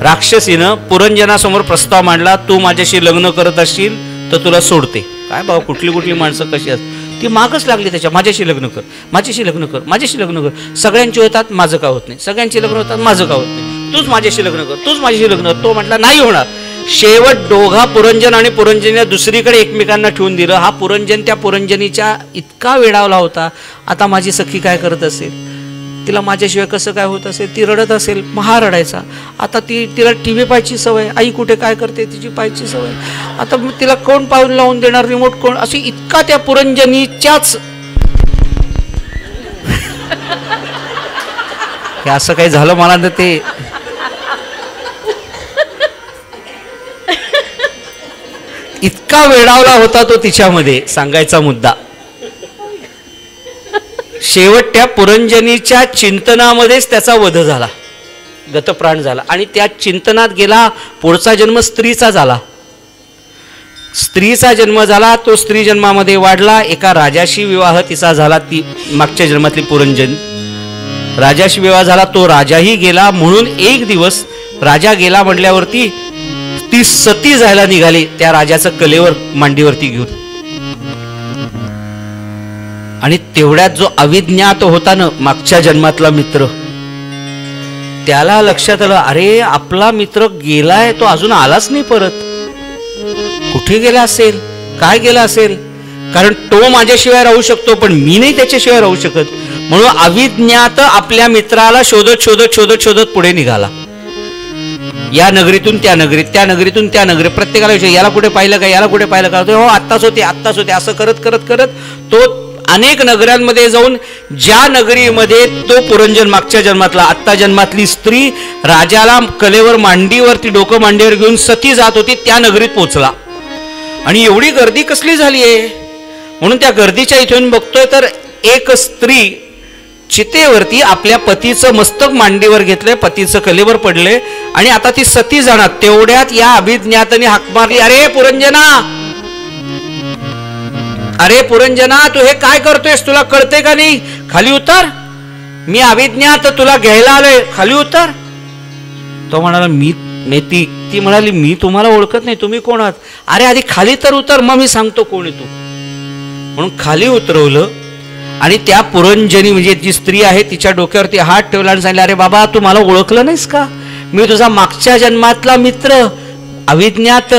राक्षसीनं पुरंजनासमोर प्रस्ताव मांडला, तू माझ्याशी लग्न करत असशील तर तुला सोडते. काय बाबा कुठली कुठली माणसं कशी असतात. ती मागच लागली त्याच्या. माझ्याशी लग्न कर, माझ्याशी लग्न कर, माझ्याशी लग्न कर. सगळ्यांची होतात, माझं का होत नाही. सगळ्यांची लग्न होतात, माझं का होत नाही. तूच माझ्याशी लग्न कर, तूच माझ्याशी लग्न कर. तो म्हटला नाही होणार. शेवट दोघा पुरंजन आणि पुरंजनीला दुसरीकडे एकमेकांना ठेवून दिलं. हा पुरंजन त्या पुरंजनीच्या इतका वेडावला होता. आता माझी सखी काय करत असेल, तिला माझ्याशिवाय कसं काय होत असेल, ती रडत असेल, महा रडायचा. आता तिला टीव्ही पाहायची सवय, आई कुठे काय करते तिची पाहायची सवय. आता तिला कोण पाऊल लावून देणार, रिमोट कोण, अशी इतका त्या पुरंजनीच्याच हे असं काही झालं मला तर ते इतका वेडावला होता तो तिच्यामध्ये. सांगायचा मुद्दा शेवट त्या पुरंजनीच्या चिंतनामध्येच त्याचा वध झाला, गतप्राण झाला. आणि त्या चिंतनात गेला. पुढचा जन्म स्त्रीचा झाला. स्त्रीचा जन्म झाला. तो स्त्री जन्मामध्ये वाढला. एका राजाशी विवाह तिचा झाला. ती मागच्या जन्मातली पुरंजन. राजाशी विवाह झाला. तो राजाही गेला. म्हणून एक दिवस राजा गेला म्हटल्यावरती ती सती जायला निघाली त्या राजाचं कलेवर मांडीवरती घेऊन. आणि तेवढ्यात जो अविज्ञात होता ना मागच्या जन्मातला मित्र, त्याला लक्षात आलं अरे आपला मित्र गेलाय, तो अजून आलाच नाही परत. कुठे गेला असेल, काय गेला असेल. कारण तो माझ्याशिवाय राहू शकतो पण मी नाही त्याच्याशिवाय राहू शकत. म्हणून अविज्ञात आपल्या मित्राला शोधत शोधत शोधत शोधत पुढे निघाला. या नगरीतून त्या नगरीत, त्या नगरीतून त्या नगरीत. प्रत्येकाला विषय याला कुठे पाहिलं का, याला कुठे पाहिलं का. हो आत्ताच होते आत्ताच होते. असं करत करत करत तो अनेक नगरांमध्ये जाऊन ज्या नगरीमध्ये तो पुरंजन मागच्या जन्मातला, आत्ता जन्मातली स्त्री राजाला कलेवर मांडीवरती डोकं मांडीवर घेऊन सती जात होती त्या नगरीत पोचला. आणि एवढी गर्दी कसली झाली आहे म्हणून त्या गर्दीच्या इथून बघतोय तर एक स्त्री चितेवरती आपल्या पतीचं मस्तक मांडीवर घेतलंय, पतीचं कलेवर पडले आणि आता ती सती जाणार. तेवढ्यात या अभिज्ञाताने हाक मारली, अरे पुरंजना, अरे पुरंजना, तू हे काय करतोयस, तुला कळते का नाही, खाली उतर. मी अविज्ञात तुला घ्यायला आलोय, खाली उतर. तो म्हणाला ती म्हणाली मी तुम्हाला ओळखत नाही, तुम्ही कोण आहात? अरे आधी खाली तर उतर, मग मी सांगतो कोण आहे तू. म्हणून खाली उतरवलं आणि त्या पुरंजनी म्हणजे जी स्त्री आहे तिच्या डोक्यावरती हात ठेवला आणि सांगितलं, अरे बाबा तू मला ओळखलं नाहीस का? मी तुझा मागच्या जन्मातला मित्र अविज्ञात,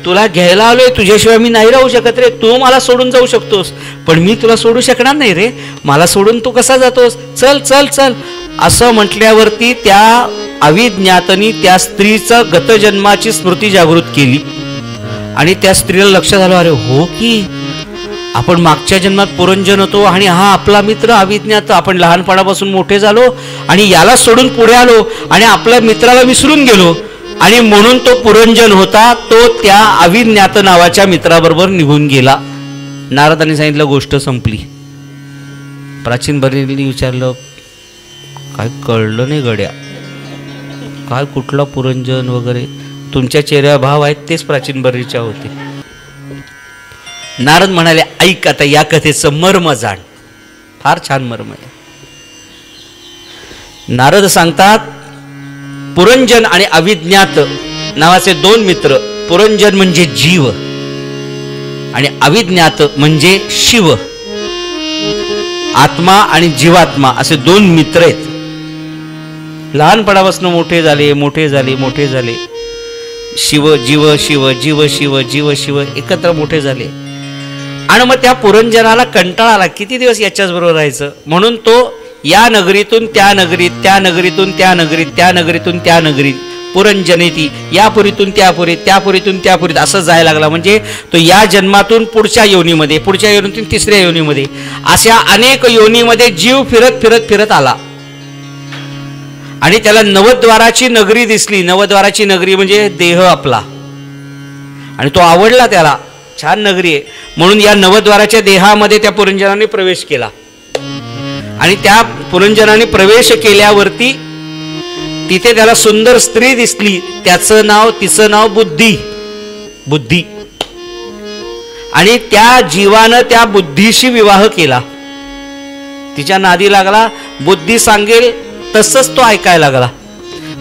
तुला घ्यायला आलोय, तुझ्याशिवाय मी नाही राहू शकत रे. तू मला सोडून जाऊ शकतोस पण मी तुला सोडू शकणार नाही रे. मला सोडून तू कसा जातोस? चल चल चल. असं म्हटल्यावरती त्या अविज्ञातनी त्या स्त्रीचं गतजन्माची स्मृती जागृत केली आणि त्या स्त्रीला लक्षात आलं, अरे हो की आपण मागच्या जन्मात पुरंजन होतो आणि हा आपला मित्र अविज्ञात. आपण लहानपणापासून मोठे झालो आणि याला सोडून पुढे आलो आणि आपल्या मित्राला विसरून गेलो आणि म्हणून तो पुरंजन होता, तो त्या अविज्ञात नावाच्या मित्राबरोबर निघून गेला. नारदांनी सांगितलं गोष्ट संपली. प्राचीन बरेलीने विचारलं, काय कळलं नाही गड्या, काय कुठला पुरंजन वगैरे? तुमच्या चेहऱ्यावर भाव आहेत तेच प्राचीन बरेलीच्या होते. नारद म्हणाले, ऐक आता या कथेचं मर्म जाण. फार छान मर्म आहे. नारद सांगतात, पुरंजन आणि अविज्ञात नावाचे दोन मित्र. पुरंजन म्हणजे जीव आणि अविज्ञात म्हणजे शिव. आत्मा आणि जीवात्मा असे दोन मित्र आहेत. लहानपणापासून मोठे झाले मोठे झाले मोठे झाले. शिव जीव शिव जीव शिव जीव शिव एकत्र मोठे झाले. आणि मग त्या पुरंजनाला कंटाळा आला, किती दिवस याच्याच बरोबर राहायचं. म्हणून तो या नगरीतून त्या नगरीत, त्या नगरीतून त्या नगरीत, त्या नगरीतून त्या नगरीत, पुरंजनेती, या पुरीतून त्या पुरीत, त्या पुरीतून त्या पुरीत असं जायला लागला. म्हणजे तो या जन्मातून पुढच्या योनीमध्ये, पुढच्या योनीतून तिसऱ्या योनीमध्ये, अशा अनेक योनीमध्ये जीव फिरत फिरत फिरत आला. आणि त्याला नवद्वाराची नगरी दिसली. नवद्वाराची नगरी म्हणजे देह आपला. आणि तो आवडला त्याला, छान नगरी आहे. म्हणून या नवद्वाराच्या देहामध्ये त्या पुरंजनाने प्रवेश केला. आणि त्या पुरंजनाने प्रवेश केल्यावरती तिथे त्याला सुंदर स्त्री दिसली. तिचं नाव बुद्धी. बुद्धी. आणि त्या जीवानं त्या बुद्धीशी विवाह केला. तिच्या नादी लागला. बुद्धी सांगेल तसंच तो ऐकायला लागला.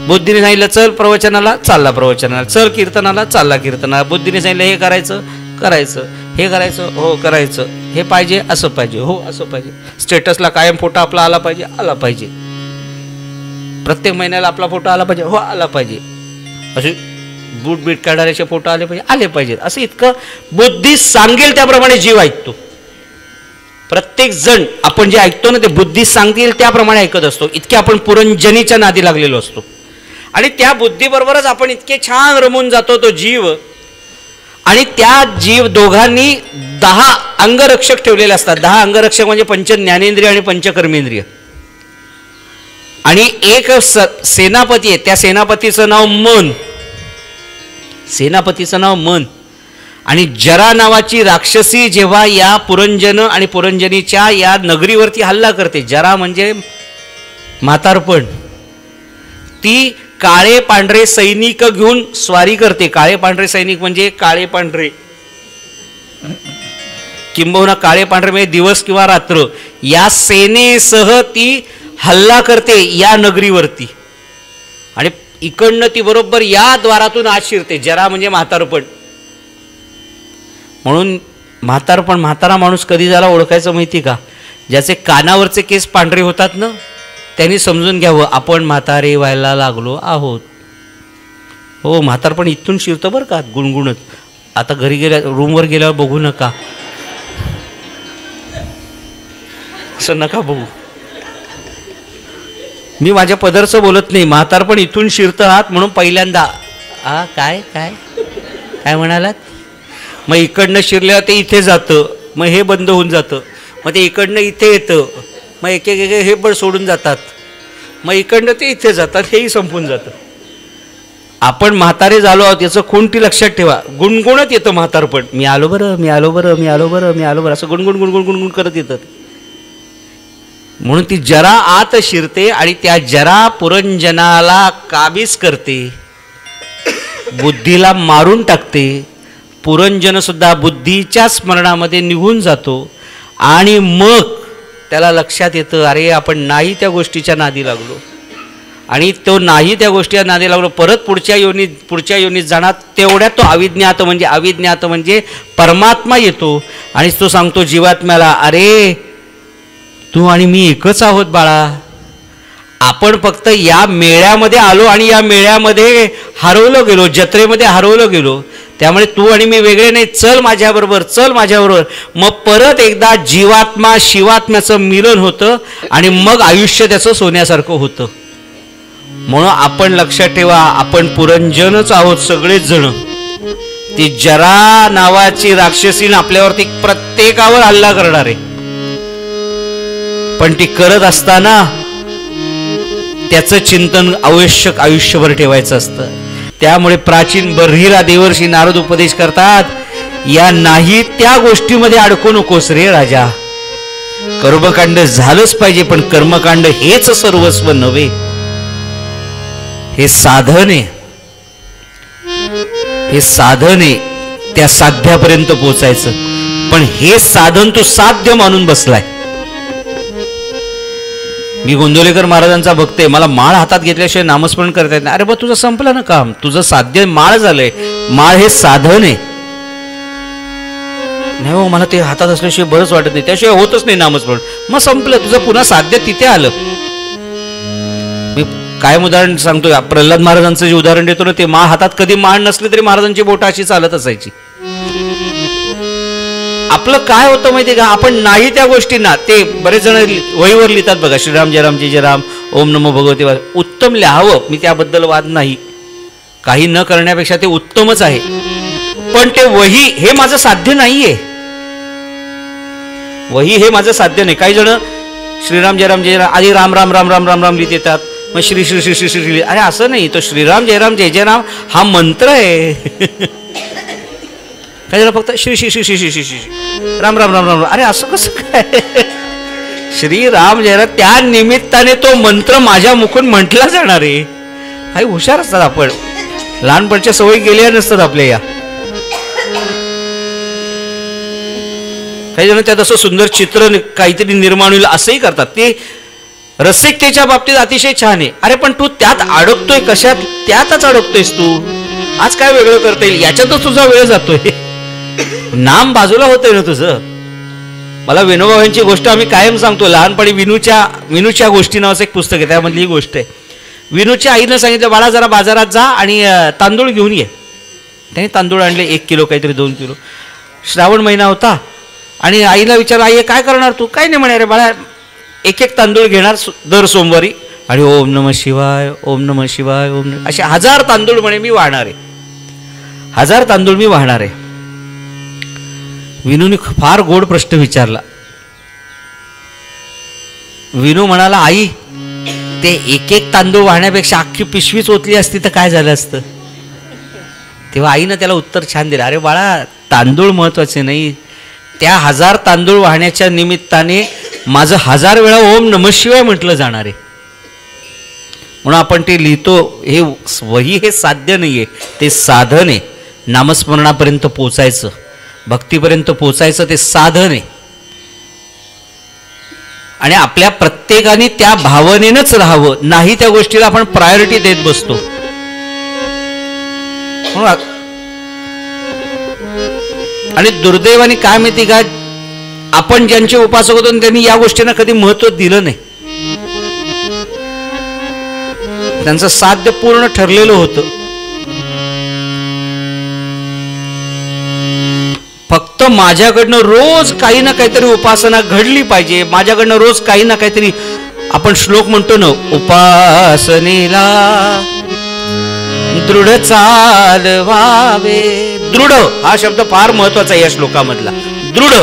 बुद्धीने सांगितलं चल प्रवचनाला, चालला प्रवचनाला. चल कीर्तनाला, चालला कीर्तनाला. बुद्धीने सांगितलं हे करायचं, करायचं. हे करायचं, हो करायचं. हे पाहिजे, असं पाहिजे, हो असं पाहिजे. स्टेटसला कायम फोटो आपला आला पाहिजे, आला पाहिजे. प्रत्येक महिन्याला आपला फोटो आला पाहिजे, हो आला पाहिजे. असे बूट बीट काढायचे फोटो आले पाहिजे, आले पाहिजेत. असं इतकं बुद्धी सांगेल त्याप्रमाणे जीव ऐकतो. प्रत्येक जण आपण जे ऐकतो ना ते बुद्धी सांगतील त्याप्रमाणे ऐकत असतो. इतके आपण पुरंजनीच्या नादी लागलेलो असतो. आणि त्या बुद्धीबरोबरच आपण इतके छान रमून जातो तो जीव. आणि त्या जीव दोघांनी 10 अंगरक्षक ठेवलेले असतात. 10 अंगरक्षक म्हणजे पंच ज्ञानेंद्रिय आणि पंचकर्मेंद्रिय. आणि एक सेनापती आहे. त्या सेनापतीचं नाव मन. सेनापतीचं नाव मन. आणि जरा नावाची राक्षसी जेव्हा या पुरंजन आणि पुरंजनीच्या या नगरीवरती हल्ला करते, जरा म्हणजे म्हातारपण, ती काळे पांढरे सैनिक घेऊन स्वारी करते. काळे पांढरे सैनिक म्हणजे काळे पांढरे, किंबहुना काळे पांढरे म्हणजे दिवस किंवा रात्र, या सेनेसह ती हल्ला करते या नगरीवरती. आणि इकडनं ती बरोबर या द्वारातून आत शिरते. जरा म्हणजे म्हातारपण. म्हणून म्हातारपण, म्हातारा माणूस कधी झाला ओळखायचं माहिती का? ज्याचे कानावरचे केस पांढरे होतात ना, त्यांनी समजून घ्यावं आपण म्हातारे व्हायला लागलो आहोत. हो, म्हातारपण इथून शिरतं बरं का गुणगुणत. आता घरी गेल्या, रूमवर गेल्यावर बघू नका, असं नका बघू. मी माझ्या पदरचं बोलत नाही. म्हातारपण इथून शिरतं आहात म्हणून पहिल्यांदा काय काय काय म्हणालात? मग इकडनं शिरल्यावर ते इथे जातं, मग हे बंद होऊन जातं, मग ते इकडनं इथे येतं, मग एक एक हे पण सोडून जातात, मग इकडनं ते इथे जातात, हेही संपून जातं. आपण म्हातारे झालो आहोत याचं कोणती लक्षात ठेवा. गुणगुणत येतं म्हातारपण. मी आलो बरं, मी आलो बरं, मी आलो बरं, मी आलो बरं, असं गुणगुण गुणगुण गुणगुण करत येतात. म्हणून ती जरा आत शिरते आणि त्या जरा पुरंजनाला काबीज करते, बुद्धीला मारून टाकते. पुरंजन सुद्धा बुद्धीच्या स्मरणामध्ये निघून जातो. आणि मग त्याला लक्षात येतं, अरे आपण नाही त्या गोष्टीच्या नादी लागलो, आणि तो नाही त्या गोष्टीच्या नादी लागलो, परत पुढच्या योनीत जाणार, तेवढ्यात तो अविज्ञात म्हणजे परमात्मा येतो आणि तो सांगतो जीवात्म्याला, अरे तू आणि मी एकच आहोत बाळा, आपण फक्त या मेळ्यामध्ये आलो आणि या मेळ्यामध्ये हरवलो गेलो, जत्रेमध्ये हरवलो गेलो, त्यामुळे तू आणि मी वेगळे नाही, चल माझ्याबरोबर. मग परत एकदा जीवात्मा शिवात्म्याचं मिलन होतं आणि मग आयुष्य त्याचं सोन्यासारखं होतं. म्हणून आपण लक्षात ठेवा, आपण पुरंजनच आहोत सगळेच जण. ती जरा नावाची राक्षसीन आपल्यावरती प्रत्येकावर हल्ला करणार आहे, पण ती करत असताना त्याचं चिंतन आवश्यक आयुष्यभर ठेवायचं असतं. त्यामुळे प्राचीन बर्हिरा देवर्षी नारद उपदेश करतात, या नाही त्या गोष्टीमध्ये अडकू नकोस रे राजा. कर्मकांड झालंच पाहिजे, पण कर्मकांड हेच सर्वस्व नव्हे, हे साधन आहे त्या साध्यापर्यंत पोचायचं. पण हे साधन तू साध्य मानून बसलाय. मी गोंदवलेकर महाराजांचा भक्त आहे, मला माळ हातात घेतल्याशिवाय नामस्मरण करता येत नाही. अरे बा, तुझं संपलं ना काम, तुझं साध्य माळ झालंय. माळ हे साधन आहे. नाही हो, मला ते हातात असल्याशिवाय बरंच वाटत नाही, त्याशिवाय होतच नाही नामस्मरण. मग संपलं, तुझं पुन्हा साध्य तिथे आलं. मी कायम उदाहरण सांगतो, प्रल्हाद महाराजांचं जे उदाहरण देतो ना, ते माळ हातात कधी माळ नसले तरी महाराजांची बोटं अशी चालत असायची. आपलं काय होतं माहितीये का, आपण नाही त्या गोष्टींना, ते बरेच जण वहीवर लिहितात बघा, श्रीराम जय राम जय जय राम, ओम नमो भगवते वासुदेवाय. उत्तम लिहावं, मी त्याबद्दल वाद नाही, काही न करण्यापेक्षा ते उत्तमच आहे. पण ते वही हे माझं साध्य नाहीये, वही हे माझं साध्य नाही. काही जण श्रीराम जय राम जय राम आधी राम राम राम राम राम राम लिहित येतात, मग श्री श्री श्री श्री श्री. अरे असं नाही, तो श्रीराम जय जय राम हा मंत्र आहे. काही जण फक्त श्री श्री श्री श्री श्री श्री श्री राम राम राम राम. अरे असं कसं काय, श्रीराम जय राम, त्या निमित्ताने तो मंत्र माझ्या मुखून म्हटला जाणार आहे. काही हुशार असतात आपण, लहानपणच्या सवयी गेल्या नसतात आपल्या या. काही जण त्यात असं सुंदर चित्र काहीतरी निर्माण होईल असंही करतात, ते रसिकतेच्या बाबतीत अतिशय छान आहे. अरे पण तू त्यात अडकतोय, कशात त्यातच अडकतोयस तू. आज काय वेगळं करता येईल याच्यातच तुझा वेळ जातोय, नाम बाजूला होतंय ना तुझं. मला विनोबाबांची गोष्ट आम्ही कायम सांगतो, लहानपणी विनूच्या गोष्टी नावाचं एक पुस्तक आहे, त्यामधली ही गोष्ट आहे. विनूच्या आईनं सांगितलं, बाळा जरा बाजारात जा आणि तांदूळ घेऊन ये. त्याने तांदूळ आणले 1 किलो काहीतरी 2 किलो. श्रावण महिना होता आणि आईला विचारलं, आई काय करणार तू. काय नाही म्हणे, अरे बाळा एक तांदूळ घेणार दर सोमवारी आणि ओम नमः शिवाय ओम नमः शिवाय ओम नमः, असे 1000 तांदूळ म्हणे मी वाहणार आहे, 1000 तांदूळ मी वाहणार आहे. विनूने फार गोड प्रश्न विचारला. विनू म्हणाला, आई ते एक तांदूळ वाहण्यापेक्षा अख्खी पिशवीच ओतली असती तर काय झालं असतं. तेव्हा आईनं त्याला उत्तर छान दिलं, अरे बाळा तांदूळ महत्वाचे नाही, त्या 1000 तांदूळ वाहण्याच्या निमित्ताने माझं 1000 वेळा ओम नमः शिवाय म्हटलं जाणार आहे. म्हणून आपण ते लिहितो, हे वही हे साध्य नाहीये, ते साधन आहे. नामस्मरणापर्यंत पोचायचं, भक्तीपर्यंत पोचायचं ते साधन आहे. आणि आपल्या प्रत्येकाने त्या भावनेनंच राहावं, नाही त्या गोष्टीला आपण प्रायोरिटी देत बसतो. आणि दुर्दैवाने काय माहिती का, आपण ज्यांचे उपासक होतो त्यांनी या गोष्टींना कधी महत्व दिलं नाही. त्यांचं साध्य पूर्ण ठरलेलं होतं. फक्त माझ्याकडनं रोज काही ना काहीतरी उपासना घडली पाहिजे, माझ्याकडनं रोज काही ना काहीतरी. आपण श्लोक म्हणतो ना, उपासनेला दृढ चालवावे. दृढ हा शब्द फार महत्वाचा आहे या श्लोकामधला. दृढ,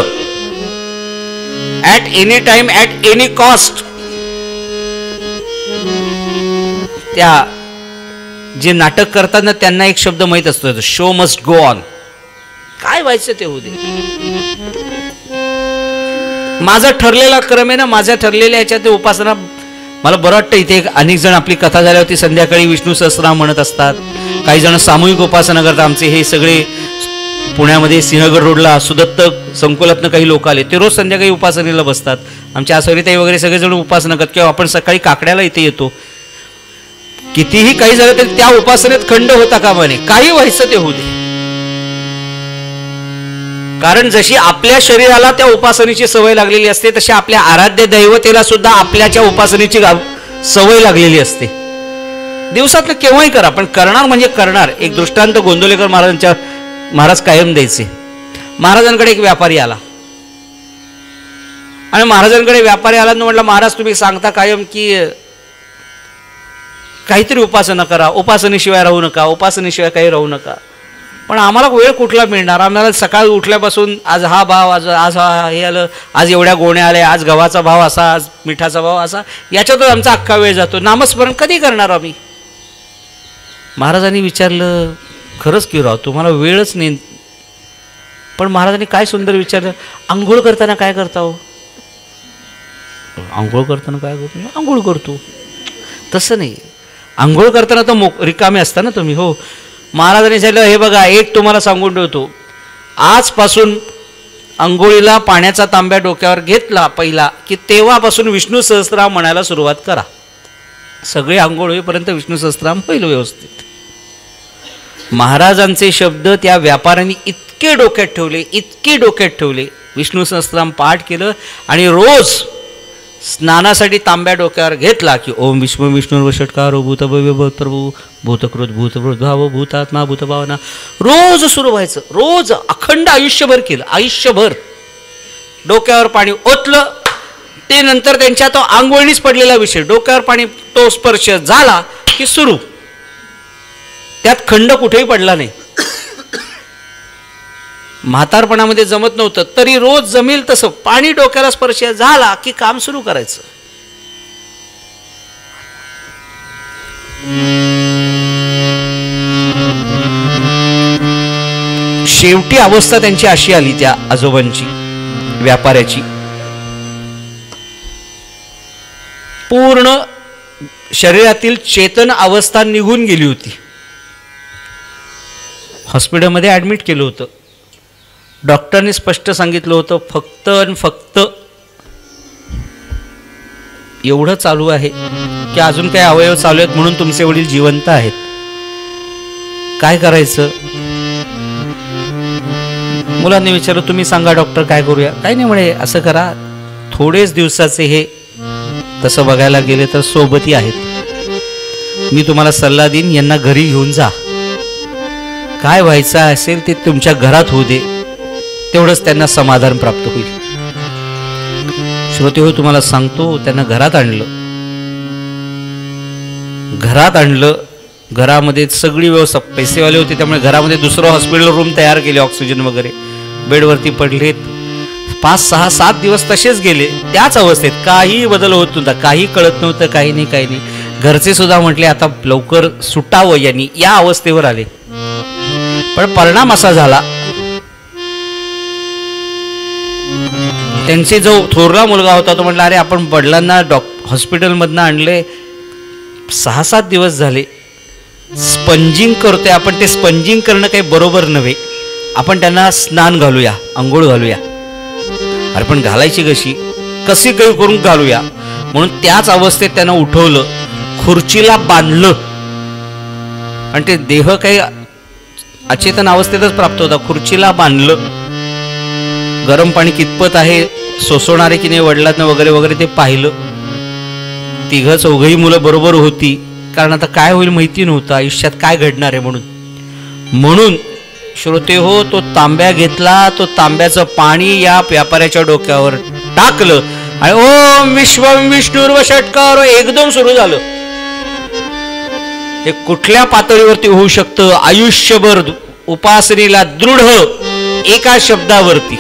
at any time, at any cost. त्या जे नाटक करतात ना त्यांना एक शब्द माहित असतो, शो मस्ट गो ऑन. काय व्हायचं ते होऊ दे, माझा ठरलेला क्रम आहे ना, माझ्या ठरलेल्या ह्याच्यात उपासना. मला बरं वाटतं, इथे अनेक जण आपली कथा झाल्यावरती संध्याकाळी विष्णू सहस्रनाम म्हणत असतात, काही जण सामूहिक उपासना करतात. आमचे हे सगळे पुण्यामध्ये सिंहगड रोडला सुदत्त संकुलातनं काही लोक आले, ते रोज संध्याकाळी उपासनेला बसतात. आमच्या आसवरीताई वगैरे सगळेजण उपासना करतात, किंवा आपण सकाळी काकड्याला इथे येतो. कितीही काही झालं तरी त्या उपासनेत खंड होता कामा नये, काही व्हायचं ते होऊ दे. कारण जशी आपल्या शरीराला त्या उपासनेची सवय लागलेली असते, तशी आपल्या आराध्य दैवतेला सुद्धा आपल्याच्या उपासनेची सवय लागलेली असते. दिवसातनं केव्हाही करा, पण करणार म्हणजे करणार. एक दृष्टांत गोंदवलेकर महाराज कायम द्यायचे. महाराजांकडे एक व्यापारी आला आणि महाराजांकडे व्यापारी आला म्हटलं, महाराज तुम्ही सांगता कायम की काहीतरी उपासना करा, उपासनेशिवाय राहू नका, उपासनेशिवाय काही राहू नका. पण आम्हाला वेळ कुठला मिळणार? आम्हाला सकाळी उठल्यापासून आज हा भाव, आज हे आलं, आज एवढ्या गोण्या आल्या, आज गव्हाचा भाव असा, आज मिठाचा भाव असा, याच्यातच आमचा अख्खा वेळ जातो. नामस्मरण कधी करणार आम्ही? महाराजांनी विचारलं, खरंच की राव तुम्हाला वेळच नाही. पण महाराजांनी काय सुंदर विचारलं, आंघोळ करताना काय करता हो? आंघोळ करताना काय करतो? आंघोळ करतो. तसं नाही, आंघोळ करताना तर रिकामे असता ना तुम्ही. हो, महाराजांनी सांगितलं, हे बघा एक तुम्हाला सांगून ठेवतो, आजपासून आंघोळीला पाण्याचा तांब्या डोक्यावर घेतला पहिला की तेव्हापासून विष्णू सहस्त्रनाम म्हणायला सुरुवात करा. सगळे आंघोळ होईपर्यंत विष्णू सहस्त्रनाम होईल व्यवस्थित. महाराजांचे शब्द त्या व्यापाऱ्यांनी इतके डोक्यात ठेवले, विष्णू सहस्त्रनाम पाठ केलं आणि रोज स्नानासाठी तांब्या डोक्यावर घेतला की ओम विष्णू षटकारो भूतभव्य भूतप्रभू भूतकृत भूतभृद्भाव भूतात्मा भूतभावना. रोज सुरू व्हायचं, रोज अखंड आयुष्यभर केलं. आयुष्यभर डोक्यावर पाणी ओतलं, ते नंतर त्यांच्या तो आंघोळीच पडलेला विषय, डोक्यावर पाणी तो स्पर्श झाला की सुरू. त्यात खंड कुठेही पडला नाही. म्हातारपणामध्ये जमत नव्हतं तरी रोज जमेल तसं पाणी डोक्याला स्पर्श झाला की काम सुरू करायचं. शेवटी अवस्था त्यांची अशी आली त्या आजोबांची, व्यापाऱ्याची, पूर्ण शरीरातील चेतन अवस्था निघून गेली होती. हॉस्पिटलमध्ये ॲडमिट केलं होतं. डॉक्टरने स्पष्ट सांगितलं होतं, फक्त आणि फक्त एवढं चालू आहे की अजून काही अवयव चालू आहेत म्हणून तुमचे वडील जिवंत आहेत. काय करायचं? मुलांनी विचारलं, तुम्ही सांगा डॉक्टर काय करूया? काही नाही म्हणे, असं करा, थोडेच दिवसाचे हे, तसं बघायला गेले तर सोबती आहेत, मी तुम्हाला सल्ला देईन, यांना घरी घेऊन जा, काय व्हायचं असेल ते तुमच्या घरात होऊ दे, तेवढंच त्यांना समाधान प्राप्त होईल. श्रोते हो, तुम्हाला सांगतो, त्यांना घरात आणलं. घरामध्ये सगळी व्यवस्था, पैसेवाले होते त्यामुळे घरामध्ये दुसरं हॉस्पिटल रूम तयार केले, ऑक्सिजन वगैरे, बेडवरती पडलेत. 5, 6, 7 दिवस तसेच गेले त्याच अवस्थेत. काही बदल होत नव्हता, काही कळत नव्हतं, काही नाही. घरचे सुद्धा म्हटले आता लवकर सुटावं यांनी, या अवस्थेवर आले. पण परिणाम असा झाला, त्यांचे जो थोरला मुलगा होता तो म्हटला, अरे आपण वडिलांना हॉस्पिटलमधनं आणले, 6-7 दिवस झाले, स्पंजिंग करतोय आपण, ते स्पंजिंग करणं काही बरोबर नव्हे, आपण त्यांना स्नान घालूया, आंघोळ घालूया. अरे पण घालायची कशी काही करून घालूया. म्हणून त्याच अवस्थेत त्यांना उठवलं, खुर्चीला बांधलं, आणि ते देह काही अचेतन अवस्थेतच प्राप्त होता. खुर्चीला बांधलं, गरम पाणी कितपत आहे, सोसवणारे की नाही वडिलांना वगैरे वगैरे ते पाहिलं. 3-4 मुलं बरोबर होती, कारण आता काय होईल माहिती नव्हतं, आयुष्यात काय घडणार आहे म्हणून श्रोते हो, तो तांब्या घेतला, तो तांब्याचं पाणी या व्यापाऱ्याच्या डोक्यावर टाकलं आणि ओम विष्णुर्व षटकार एकदम सुरू झालं. हे कुठल्या पातळीवरती होऊ शकतं? आयुष्यभर उपासनेला दृढ एका शब्दावरती.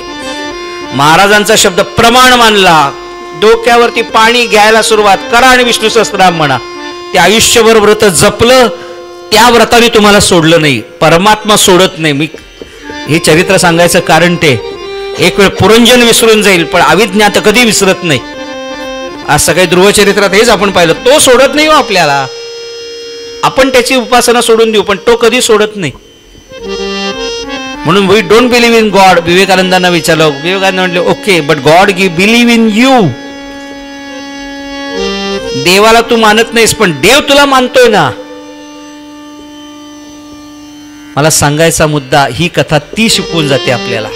महाराजांचा शब्द प्रमाण मानला, डोक्यावरती पाणी घ्यायला सुरुवात करा आणि विष्णू सहस्त्रनाम म्हणा. ते आयुष्यभर व्रत जपलं, त्या व्रताने तुम्हाला सोडलं नाही, परमात्मा सोडत नाही. मी हे चरित्र सांगायचं कारण ते, एक वेळ पुरंजन विसरून जाईल पण अविज्ञात कधी विसरत नाही. आज सगळे ध्रुवचरित्रात हेच आपण पाहिलं, तो सोडत नाही हो आपल्याला. आपण त्याची उपासना सोडून देऊ पण तो कधी सोडत नाही. म्हणून we don't believe in God. विवेकानंदांना विचारलं, विवेकानंद म्हटले okay but God believe in you. देवाला तू मानत नाहीस पण देव तुला मानतोय ना. मला सांगायचा मुद्दा, ही कथा ती शिकवून जाते आपल्याला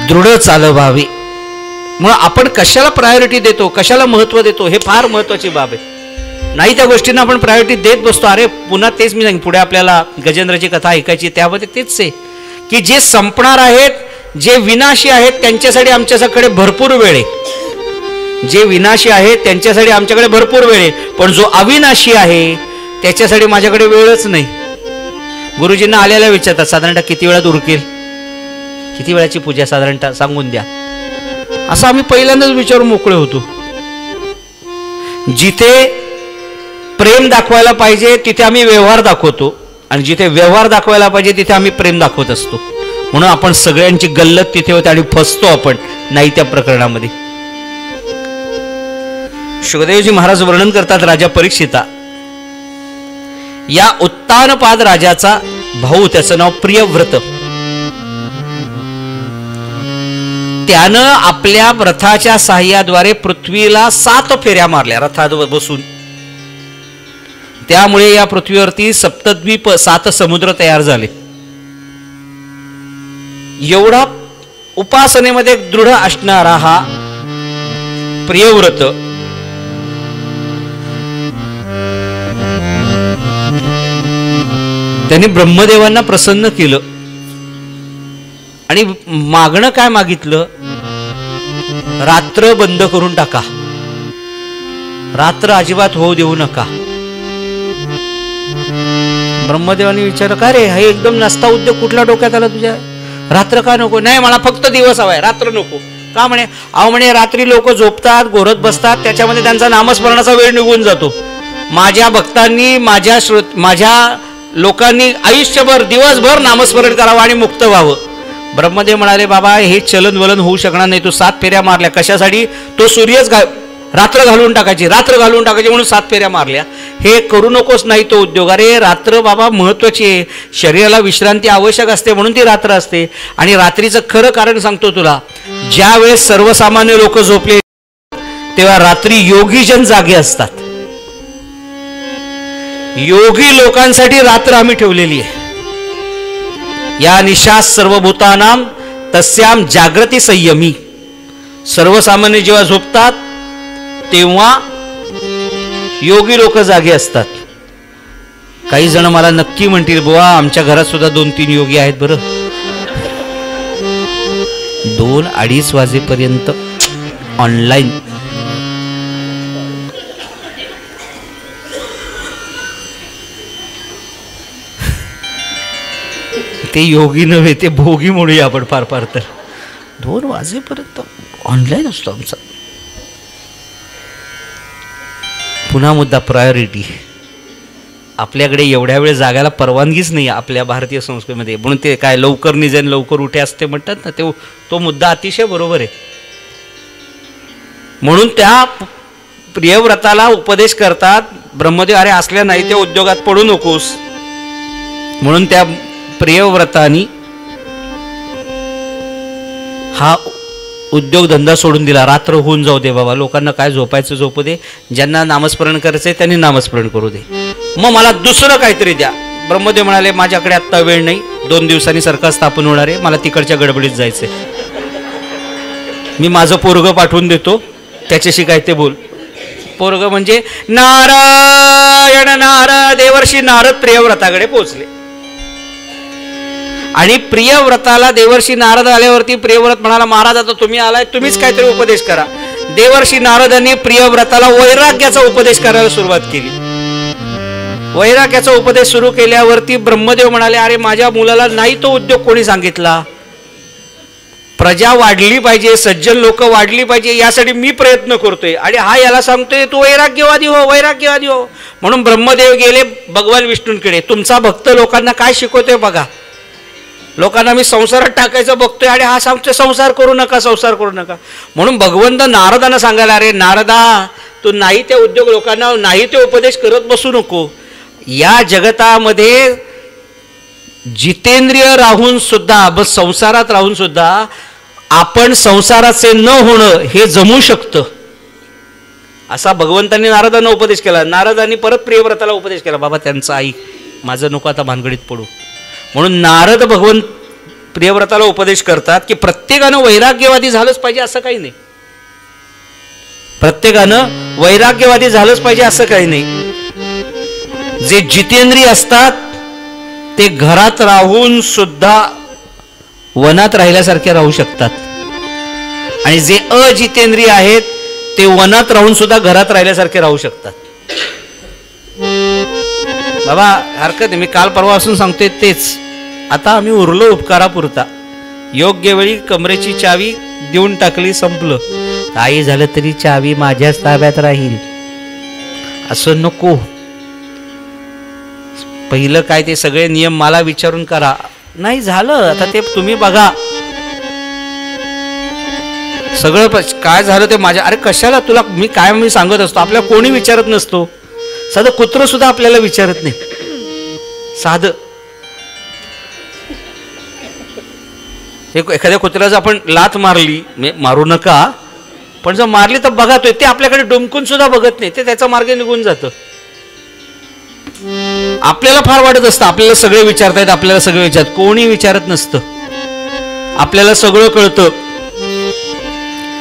दृढ चाल व्हावी. म्हणून आपण कशाला प्रायोरिटी देतो, कशाला महत्व देतो, हे फार महत्वाची बाब आहे. नाही त्या गोष्टींना आपण प्रायोरिटी देत बसतो. अरे पुन्हा तेच मी सांगेन, पुढे आपल्याला गजेंद्रची कथा ऐकायची, त्यामध्ये तेच आहे की जे संपणार आहेत, जे विनाशी आहेत त्यांच्यासाठी आमच्याकडे भरपूर वेळ आहे. जे विनाशी आहेत त्यांच्यासाठी आमच्याकडे भरपूर वेळ आहे, पण जो अविनाशी आहे त्याच्यासाठी माझ्याकडे वेळच नाही. गुरुजींना आलेल्या विचारतात साधारणतः किती वेळात उरकेल, किती वेळाची पूजा साधारणतः सांगून द्या. असं आम्ही पहिल्यांदाच विचारून मोकळे होतो. जिथे प्रेम दाखवायला पाहिजे तिथे आम्ही व्यवहार दाखवतो, आणि जिथे व्यवहार दाखवायला पाहिजे तिथे आम्ही प्रेम दाखवत असतो. म्हणून आपण सगळ्यांची गल्लत तिथे होते आणि फसतो आपण नाही त्या प्रकरणामध्ये. शुकदेवजी महाराज वर्णन करतात, राजा परीक्षिता या उत्तानपाद राजाचा भाऊ, त्याचं नाव प्रियव्रत, त्यानं आपल्या रथाच्या साह्याद्वारे पृथ्वीला 7 फेऱ्या मारल्या रथात बसून. त्यामुळे या पृथ्वीवरती सप्तद्वीप 7 समुद्र तयार झाले. एवढा उपासनेमध्ये दृढ असणारा हा प्रियव्रत त्यांनी ब्रह्मदेवांना प्रसन्न केलं आणि मागणं काय मागितलं, रात्र बंद करून टाका, रात्र अजिबात होऊ देऊ नका. ब्रह्मदेवाने विचारलं, काय रे हे एकदम नसता उद्योग कुठला डोक्यात आला तुझ्या, रात्र का नको. नाही मला फक्त दिवस हवाय, रात्र नको. का म्हणे, अहो म्हणे रात्री लोक झोपतात, घोरत बसतात, त्याच्यामध्ये त्यांचा नामस्मरणाचा वेळ निघून जातो. माझ्या भक्तांनी माझ्या लोकांनी आयुष्यभर दिवसभर नामस्मरण करावं आणि मुक्त व्हावं. ब्रह्मदेव म्हणाले, बाबा हे चलन वलन होऊ शकणार नाही. तू 7 फेऱ्या मारल्या कशासाठी, तो सूर्यच रात्र घालून टाकायची, रात्र घालून टाकायची म्हणून 7 फेऱ्या मारल्या. हे करू नकोस, नाही तो उद्योग. अरे रात्र बाबा महत्वाची आहे, शरीराला विश्रांती आवश्यक असते म्हणून ती रात्र असते. आणि रात्रीचं खरं कारण सांगतो तुला, ज्या वेळेस सर्वसामान्य लोक झोपले तेव्हा रात्री योगीजन जागे असतात. योगी लोकांसाठी रात्र आम्ही ठेवलेली आहे. या निशास सर्वभूतानाम तस्याम जागृती संयमी. सर्वसामान्य जेव्हा झोपतात तेव्हा योगी लोक जागे असतात. काही जण मला नक्की म्हणतील, बुवा आमच्या घरात सुद्धा 2-3 योगी आहेत बरं. 2-2:30 वाजेपर्यंत ऑनलाईन. ते योगी नव्हे, ते भोगी म्हणूया आपण फार फार तर. 2 वाजेपर्यंत ऑनलाईन असतो आमचा. पुन्हा मुद्दा, प्रायोरिटी. आपल्याकडे एवढ्या वेळ जागायला परवानगीच नाही आपल्या भारतीय संस्कृतीमध्ये. म्हणून ते काय लवकर निजेन लवकर उठे असते म्हणतात ना, तो मुद्दा अतिशय बरोबर आहे. म्हणून त्या प्रियव्रताला उपदेश करतात ब्रह्मदेव, अरे असल्या नाही त्या उद्योगात पडू नकोस. म्हणून त्या प्रियव्रतानी हा उद्योगधंदा सोडून दिला. रात्र होऊन जाऊ दे बाबा, लोकांना काय झोपायचं झोपू दे, ज्यांना नामस्मरण करायचंय त्यांनी नामस्मरण करू दे, मग मला दुसरं काहीतरी द्या. ब्रह्मदेव म्हणाले, माझ्याकडे आत्ता वेळ नाही, 2 दिवसांनी सरकार स्थापन होणार आहे, मला तिकडच्या गडबडीत जायचंय. मी माझं पोरग पाठवून देतो, त्याच्याशी काय ते बोल. पोरग म्हणजे नारायण नारद. देवर्षी नारद प्रियव्रताकडे पोहोचले आणि प्रियव्रताला देवर्षी नारद आल्यावरती प्रियव्रत म्हणाला, महाराज आता तुम्ही आलाय, तुम्हीच काहीतरी उपदेश करा. देवर्षी नारदांनी प्रियव्रताला वैराग्याचा उपदेश करायला सुरुवात केली. वैराग्याचा उपदेश सुरू केल्यावरती ब्रह्मदेव म्हणाले, अरे माझ्या मुलाला नाही तो उद्योग कोणी सांगितला. प्रजा वाढली पाहिजे, सज्जन लोक वाढली पाहिजे, यासाठी मी प्रयत्न करतोय आणि हा याला सांगतोय तू वैराग्यवादी हो, वैराग्यवादी हो. म्हणून ब्रह्मदेव गेले भगवान विष्णूंकडे, तुमचा भक्त लोकांना काय शिकवतोय बघा. लोकांना मी संसारात टाकायचं बघतोय आणि हा सांगतोय संसार करू नका, संसार करू नका. म्हणून भगवंत नारदांना सांगायला, अरे नारदा तू नाही ते उद्योग लोकांना नाही ते उपदेश करत बसू नको. या जगतामध्ये जितेंद्रिय राहून सुद्धा, बस संसारात राहून सुद्धा आपण संसाराचे न होणं हे जमू शकतं, असा भगवंतांनी नारदांना उपदेश केला. नारदांनी परत प्रियव्रताला उपदेश केला, बाबा त्यांचं ऐक, माझं नको आता भानगडीत पडू. म्हणून नारद भगवंत प्रियव्रताला उपदेश करतात की प्रत्येकानं वैराग्यवादी झालंच पाहिजे असं काही नाही. प्रत्येकानं वैराग्यवादी झालंच पाहिजे असं काही नाही. जे जितेंद्रिय असतात ते घरात राहून सुद्धा वनात राहिल्यासारखे राहू शकतात, आणि जे अजितेंद्रिय आहेत ते वनात राहून सुद्धा घरात राहिल्यासारखे राहू शकतात. बाबा हरकत नाही, मी काल परवापासून सांगतोय तेच. आता आम्ही उरलो उपकारापुरता. योग्य वेळी कमरेची चावी देऊन टाकली, संपलं. काही झालं तरी चावी माझ्याच ताब्यात राहील असं नको. पहिलं काय ते सगळे नियम मला विचारून करा, नाही झालं आता ते तुम्ही बघा. सगळं काय झालं ते माझ्या, अरे कशाला तुला मी सांगत असतो. आपल्याला कोणी विचारत नसतो, साधं कुत्रं सुद्धा आपल्याला विचारत नाही. साधं एखाद्या कुत्र्याचं आपण लात मारली, मारू नका, पण जर मारली तर बघा, ते आपल्याकडे डुमकून सुद्धा बघत नाही, ते त्याचा मार्ग निघून जातं. आपल्याला फार वाटत असतं आपल्याला सगळे विचारतायत, आपल्याला सगळे विचारत, कोणी विचारत नसतं. आपल्याला सगळं कळतं,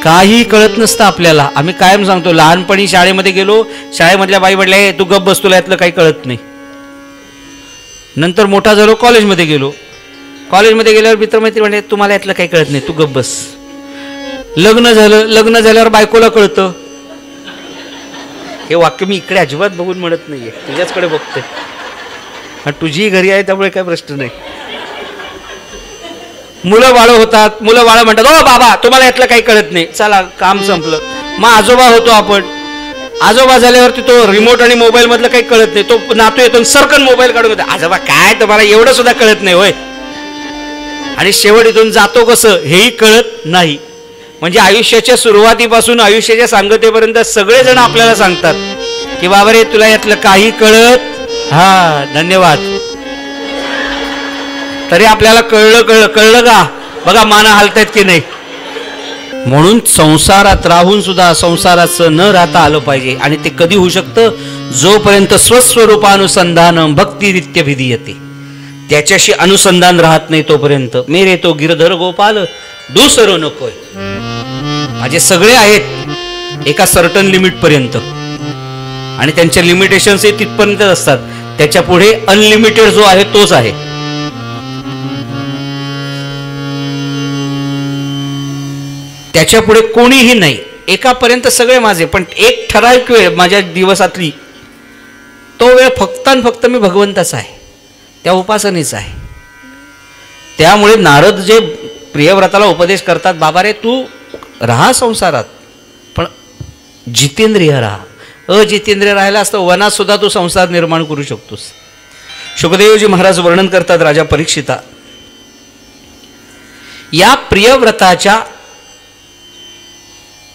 काही कळत नसतं आपल्याला. आम्ही कायम सांगतो, लहानपणी शाळेमध्ये गेलो, शाळेमधल्या बाई म्हटल्या तू गप्प बस, तुला यातलं काही कळत नाही. नंतर मोठा झालो, कॉलेजमध्ये गेलो, कॉलेजमध्ये गेल्यावर मित्रमैत्री म्हणले तुम्हाला यातलं काही कळत नाही, तू गप्प बस. लग्न झालं, लग्न झाल्यावर बायकोला कळतं. हे वाक्य मी इकडे अजिबात बघून म्हणत नाहीये, तुझ्याचकडे बघते. तुझी घरी आहे त्यामुळे काय प्रश्न नाही. मुलं बाळ होतात, मुलं बाळ म्हणतात ओ बाबा तुम्हाला यातलं काही कळत नाही, चला काम संपलं. मग आजोबा होतो आपण, आजोबा झाल्यावरती तो रिमोट आणि मोबाईल मधलं काही कळत नाही, तो नातू येतो सरकन मोबाईल काढून येतो, आजोबा काय तुम्हाला एवढं सुद्धा कळत नाही होय. आणि शेवट इथून जातो कसं हेही कळत नाही. म्हणजे आयुष्याच्या सुरुवातीपासून आयुष्याच्या सांगतेपर्यंत सगळेजण आपल्याला सांगतात की बाबा रे तुला यातलं काही कळत, हा धन्यवाद, तरी आपल्याला कळलं का, बघा मान हलतायत की नाही. म्हणून संसारात राहून सुद्धा संसाराचं न राहता आलं पाहिजे. आणि ते कधी होऊ शकतं, जोपर्यंत स्वस्वरूपानुसंधान भक्तिरित्यभिधीयते, त्याच्याशी अनुसंधान राहत नाही तोपर्यंत. मेरे तो गिरधर गोपाल दुसरं नकोय. माझे सगळे आहेत एका सर्टन लिमिट पर्यंत, आणि त्यांच्या लिमिटेशन्स तिथपर्यंत असतात. त्याच्या पुढे अनलिमिटेड जो आहे तोच आहे. त्याच्या पुढे कोणीही नाही. एकापर्यंत सगळे माझे, पण एक ठराविक वेळ माझ्या दिवसातली, तो वेळ फक्त आणि फक्त मी भगवंताचा आहे, त्या उपासनेचा आहे. त्यामुळे नारद जे प्रियव्रताला उपदेश करतात, बाबा रे तू राहा संसारात पण जितेंद्रिय राहा. अजितेंद्रिय राहायला असतं वनात सुद्धा तू संसार निर्माण करू शकतोस. शुकदेवजी महाराज वर्णन करतात राजा परीक्षिता, या प्रियव्रताच्या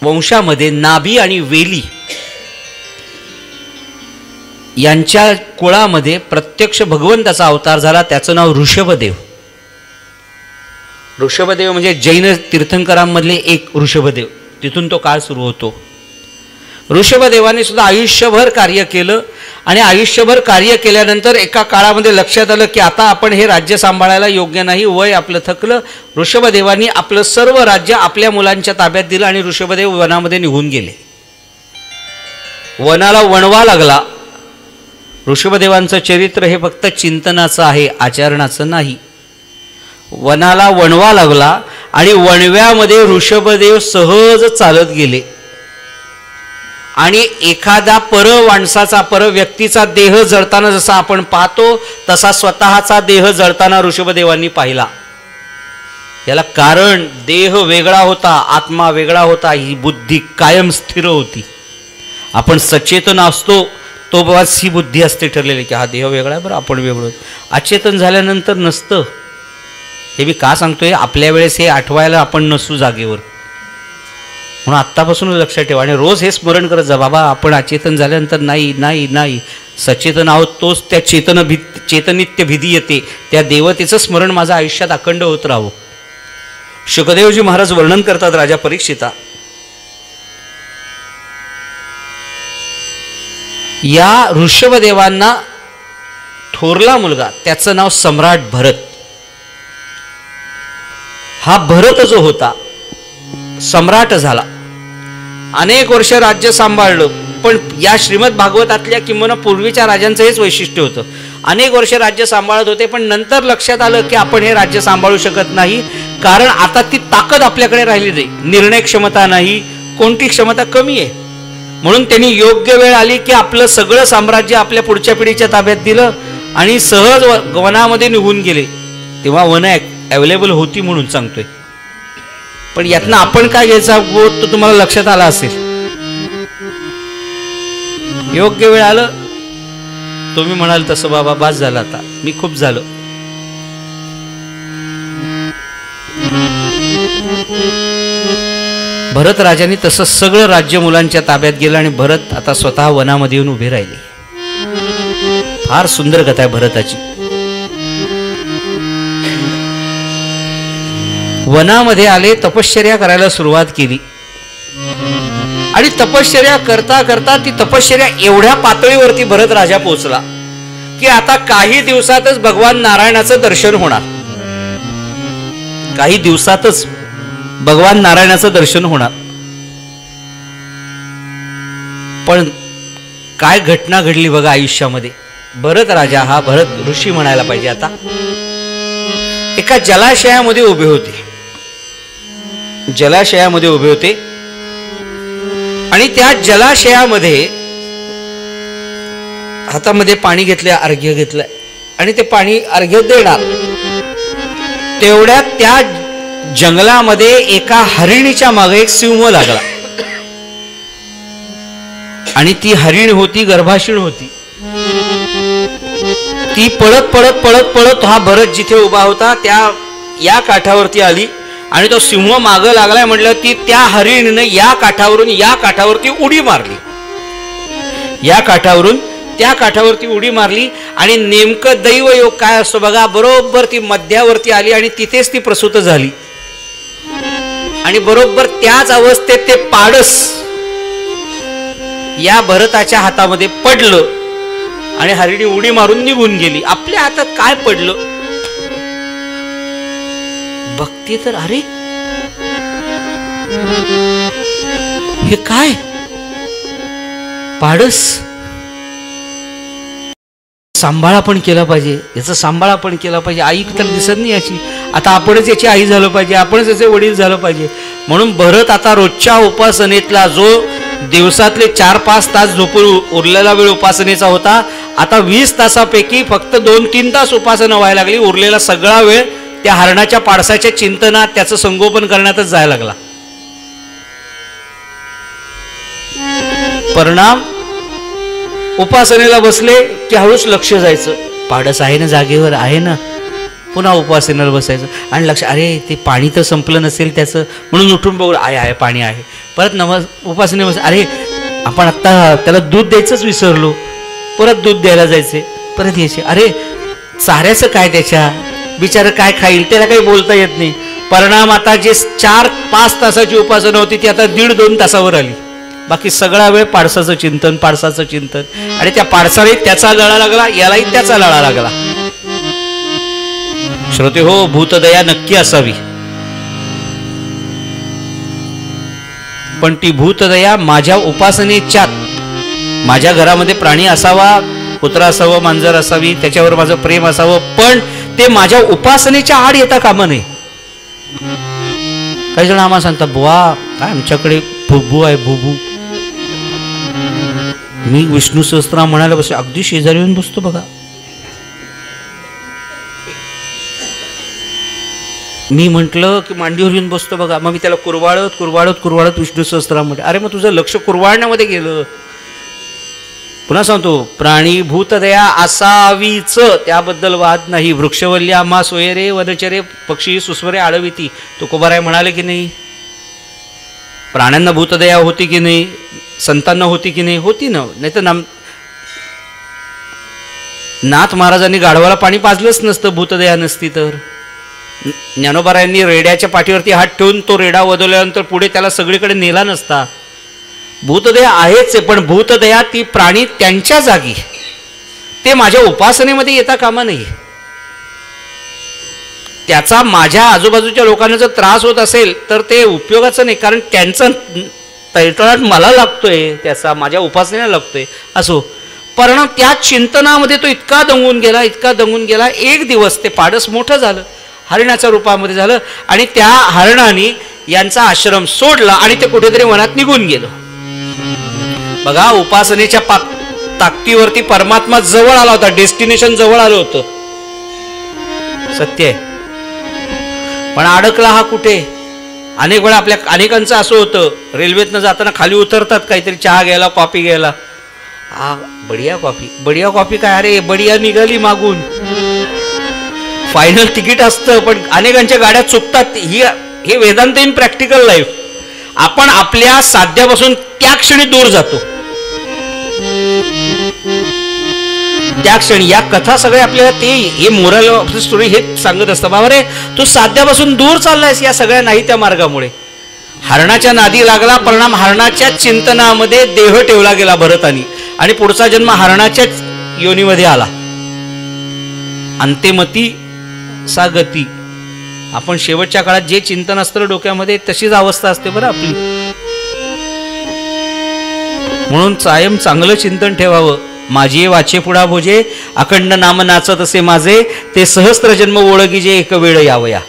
वंशामध्ये नाभी आणि वेली यांच्या कुळामध्ये प्रत्यक्ष भगवंताचा अवतार झाला. त्याचं नाव ऋषभदेव. ऋषभदेव म्हणजे जैन तीर्थंकरांमधले एक ऋषभदेव, तिथून तो काळ सुरू होतो. ऋषभदेवाने सुद्धा आयुष्यभर कार्य केलं, आणि आयुष्यभर कार्य केल्यानंतर एका काळामध्ये लक्षात आलं की आता आपण हे राज्य सांभाळायला योग्य नाही, वय आपलं थकलं. ऋषभदेवांनी आपलं सर्व राज्य आपल्या मुलांच्या ताब्यात दिलं आणि ऋषभदेव वनामध्ये निघून गेले. वनाला वणवा लागला. ऋषभदेवांचं चरित्र हे फक्त चिंतनाचं आहे, आचरणाचं नाही. वनाला वणवा लागला आणि वणव्यामध्ये ऋषभदेव सहज चालत गेले, आणि एखादा माणसाचा व्यक्तीचा देह जळताना जसा आपण पाहतो तसा स्वतःचा देह जळताना ऋषभदेवांनी पाहिला. याला कारण देह वेगळा होता, आत्मा वेगळा होता, ही बुद्धी कायम स्थिर होती. आपण सचेतन असतो तो बस ही बुद्धी असते ठरलेली की हा देह वेगळा आहे, बरं आपण वेगळं. अचेतन झाल्यानंतर नसतं. हे मी का सांगतोय, आपल्या वेळेस हे आठवायला आपण नसू जागेवर. म्हणून आत्तापासूनच लक्षात ठेवा आणि रोज हे स्मरण करत जा, बाबा आपण अचेतन झाल्यानंतर नाही नाही नाही सचेतन आहोत, तोच त्या चेतनित्य भिधी येते, त्या देवतेचं स्मरण माझं आयुष्यात अखंड होत राहावं. शुकदेवजी महाराज वर्णन करतात राजा परीक्षिता, या ऋषभदेवांना थोरला मुलगा त्याचं नाव सम्राट भरत. हा भरत जो होता सम्राट झाला, अनेक वर्ष राज्य सांभाळलं. पण या श्रीमद भागवतातल्या किंवा पूर्वीच्या राजांचं हेच वैशिष्ट्य होतं, अनेक वर्ष राज्य सांभाळत होते पण नंतर लक्षात आलं की आपण हे राज्य सांभाळू शकत नाही, कारण आता ती ताकद आपल्याकडे राहिली नाही, निर्णय क्षमता नाही, कोणती क्षमता कमी आहे. म्हणून त्यांनी योग्य वेळ आली की आपलं सगळं साम्राज्य आपल्या पुढच्या पिढीच्या ताब्यात दिलं आणि सहज वनामध्ये निघून गेले. तेव्हा वन अवेलेबल होती म्हणून सांगतोय. पण यातनं आपण काय घ्यायचा बोध तो तुम्हाला लक्षात आला असेल. योग्य वेळ आलं, तुम्ही म्हणाल तसं बाबा बास झालं, आता मी खूप झालो. भरत राजाने तसं सगळं राज्य मुलांच्या ताब्यात गेलं आणि भरत आता स्वतः वनामध्ये येऊन उभे राहिले. फार सुंदर कथा आहे भरताची. वनामध्ये आले, तपश्चर्या करायला सुरुवात केली आणि तपश्चर्या करता करता ती तपश्चर्या एवढ्या पातळीवरती भरत राजा पोहोचला की आता काही दिवसातच भगवान नारायणाचं दर्शन होणार. काही दिवसातच भगवान नारायणाचं दर्शन होणार. पण काय घटना घडली बघा आयुष्यामध्ये. भरत राजा हा भरत ऋषी म्हणायला पाहिजे आता एका जलाशयामध्ये उभे होते. जलाशयामध्ये उभे होते आणि त्या जलाशयामध्ये हातामध्ये पाणी घेतलं, अर्घ्य घेतलंय आणि ते पाणी अर्घ्य देणार. तेवढ्यात त्या जंगलामध्ये एका हरिणीच्या मागे एक सिंह लागला आणि ती हरिण होती, गर्भाशीण होती. ती पळत पळत पळत पळत हा भरत जिथे उभा होता त्या या काठावरती आली आणि तो सिंह मागं लागलाय म्हटलं ती त्या हरिणीने या काठावरून या काठावरती उडी मारली. या काठावरून त्या काठावरती उडी मारली आणि नेमकं दैवयोग काय असतो बघा, बरोबर ती मध्यावरती आली आणि तिथेच ती प्रसूत झाली. आणि बरोबर त्याच अवस्थेत ते पाडस या भरताच्या हातामध्ये पडलं आणि हरिणी उडी मारून निघून गेली. आपल्या हातात काय पडलं बघते तर अरे हे काय, पाडस. सांभाळा पण केला पाहिजे, याचा सांभाळा पण केला पाहिजे. आई तर दिसत नाही याची, आता आपणच याची आई झालं पाहिजे, आपणच याचे वडील झालं पाहिजे. म्हणून भरत आता रोजच्या उपासनेतला जो दिवसातले 4-5 तास झोपून उरलेला वेळ उपासनेचा होता, आता 20 तासापैकी फक्त 2-3 तास उपासना व्हायला लागली. उरलेला सगळा वेळ त्या हरणाच्या पाडसाच्या चिंतनात, त्याचं संगोपन करण्यातच जायला लागला. परिणाम उपासनेला बसले की हळूच लक्ष जायचं, पाडस आहे ना जागेवर, आहे ना. पुन्हा उपासनेला बसायचं आणि लक्ष, अरे ते पाणी तर संपलं नसेल त्याचं, म्हणून उठून बघू, आहे पाणी आहे. परत उपासने बस, अरे आपण आत्ता त्याला दूध द्यायचंच विसरलो, परत दूध द्यायला जायचे, परत यायचे. अरे चाऱ्याचं काय, त्याच्या बिचारं काय खाईल, त्याला काही बोलता येत नाही. परिणाम आता जे 4-5 तासाची उपासना होती ती आता 1.5-2 तासावर आली. बाकी सगळा वेळ पाडसाचं चिंतन, पाडसाचं चिंतन. आणि त्या पाडसालाही त्याचा लळा लागला, यालाही त्याचा लळा लागला. श्रोते हो, भूतदया नक्की असावी, पण ती भूतदया माझ्या उपासनेच्यात, माझ्या घरामध्ये प्राणी असावा, कुत्रा असावं, मांजर असावी, त्याच्यावर माझं प्रेम असावं, पण ते माझ्या उपासनेच्या आड येता कामा नये. काही जण आम्हाला सांगतात, बुवा काय आमच्याकडे भुबू आहे, भुबू. मी विष्णू सहस्त्रनाम म्हणायला बसले, अगदी शेजारी येऊन बसतो बघा. मी म्हटलं की मांडीवर येऊन बसतो बघा, मग मी त्याला कुरवाळत कुरवाळत कुरवाळत विष्णू सहस्त्रनाम म्हटलं. अरे मग तुझं लक्ष कुरवाळण्यामध्ये गेलं. पुन्हा सांगतो, प्राणी भूतदया असावीच, त्याबद्दल वाद नाही. वृक्षवल्ली आम्हा सोयरे वनचरे पक्षी सुस्वरे आळविती, तुकोबाराय म्हणाले की नाही. प्राण्यांना भूतदया होती की नाही, संतांना होती की नाही? होती ना. नाही तर नाथ महाराजांनी गाढवाला पाणी पाजलंच नसतं भूतदया नसती तर. ज्ञानोबारायांनी रेड्याच्या पाठीवरती हात ठेवून तो रेडा वदवल्यानंतर पुढे त्याला सगळीकडे नेला नसता. भूतदया आहेच आहे, पण भूतदया ती प्राणी त्यांच्या जागी, ते माझ्या उपासनेमध्ये येता कामा नाही. त्याचा माझ्या आजूबाजूच्या लोकांना जर त्रास होत असेल तर ते उपयोगाचं नाही, कारण त्यांचा तळतळाट मला लागतोय, त्याचा माझ्या उपासनेला लागतोय. असो, पण त्या चिंतनामध्ये तो इतका दंगून गेला. एक दिवस ते पाडस मोठं झालं, हरणाच्या रूपामध्ये झालं, आणि त्या हरणाने यांचा आश्रम सोडला आणि ते कुठेतरी वनात निघून गेलो. बघा, उपासनेच्या ताकदीवरती परमात्मा जवळ आला होता, डेस्टिनेशन जवळ आलं होतं, सत्य आहे. पण अडकला हा कुठे? अनेक वेळा आपल्या अनेकांचं असं होतं, रेल्वेतनं जाताना खाली उतरतात काहीतरी चहा घ्यायला, कॉफी घ्यायला. हा बढिया कॉफी काय? अरे बढिया निघाली मागून, फायनल तिकीट असतं. पण अनेकांच्या गाड्या चुकतात. हे वेदांत इन प्रॅक्टिकल लाईफ. आपण आपल्या साध्यापासून त्या क्षणी दूर जातो, त्या क्षणी. या कथा सगळ्या आपल्याला ते हे मोरल ऑफ द स्टोरी हे सांगत असतं. बाबा रे, तू साध्यापासून दूर चाललायस या सगळ्या नाही त्या मार्गामुळे. हरणाच्या नादी लागला, परिणाम हरणाच्या चिंतनामध्ये देह ठेवला गेला भरतानी, आणि पुढचा जन्म हरणाच्याच योनीमध्ये आला. अंतेमती सा गती. आपण शेवटच्या काळात जे चिंतन असतं डोक्यामध्ये तशीच अवस्था असते बरं आपली. म्हणून कायम चांगलं चिंतन ठेवावं. माझी वाचे पुढा भोजे, अखंड नाम नाचत असे माझे, ते सहस्त्र जन्म ओळखीजे एक वेळ यावया.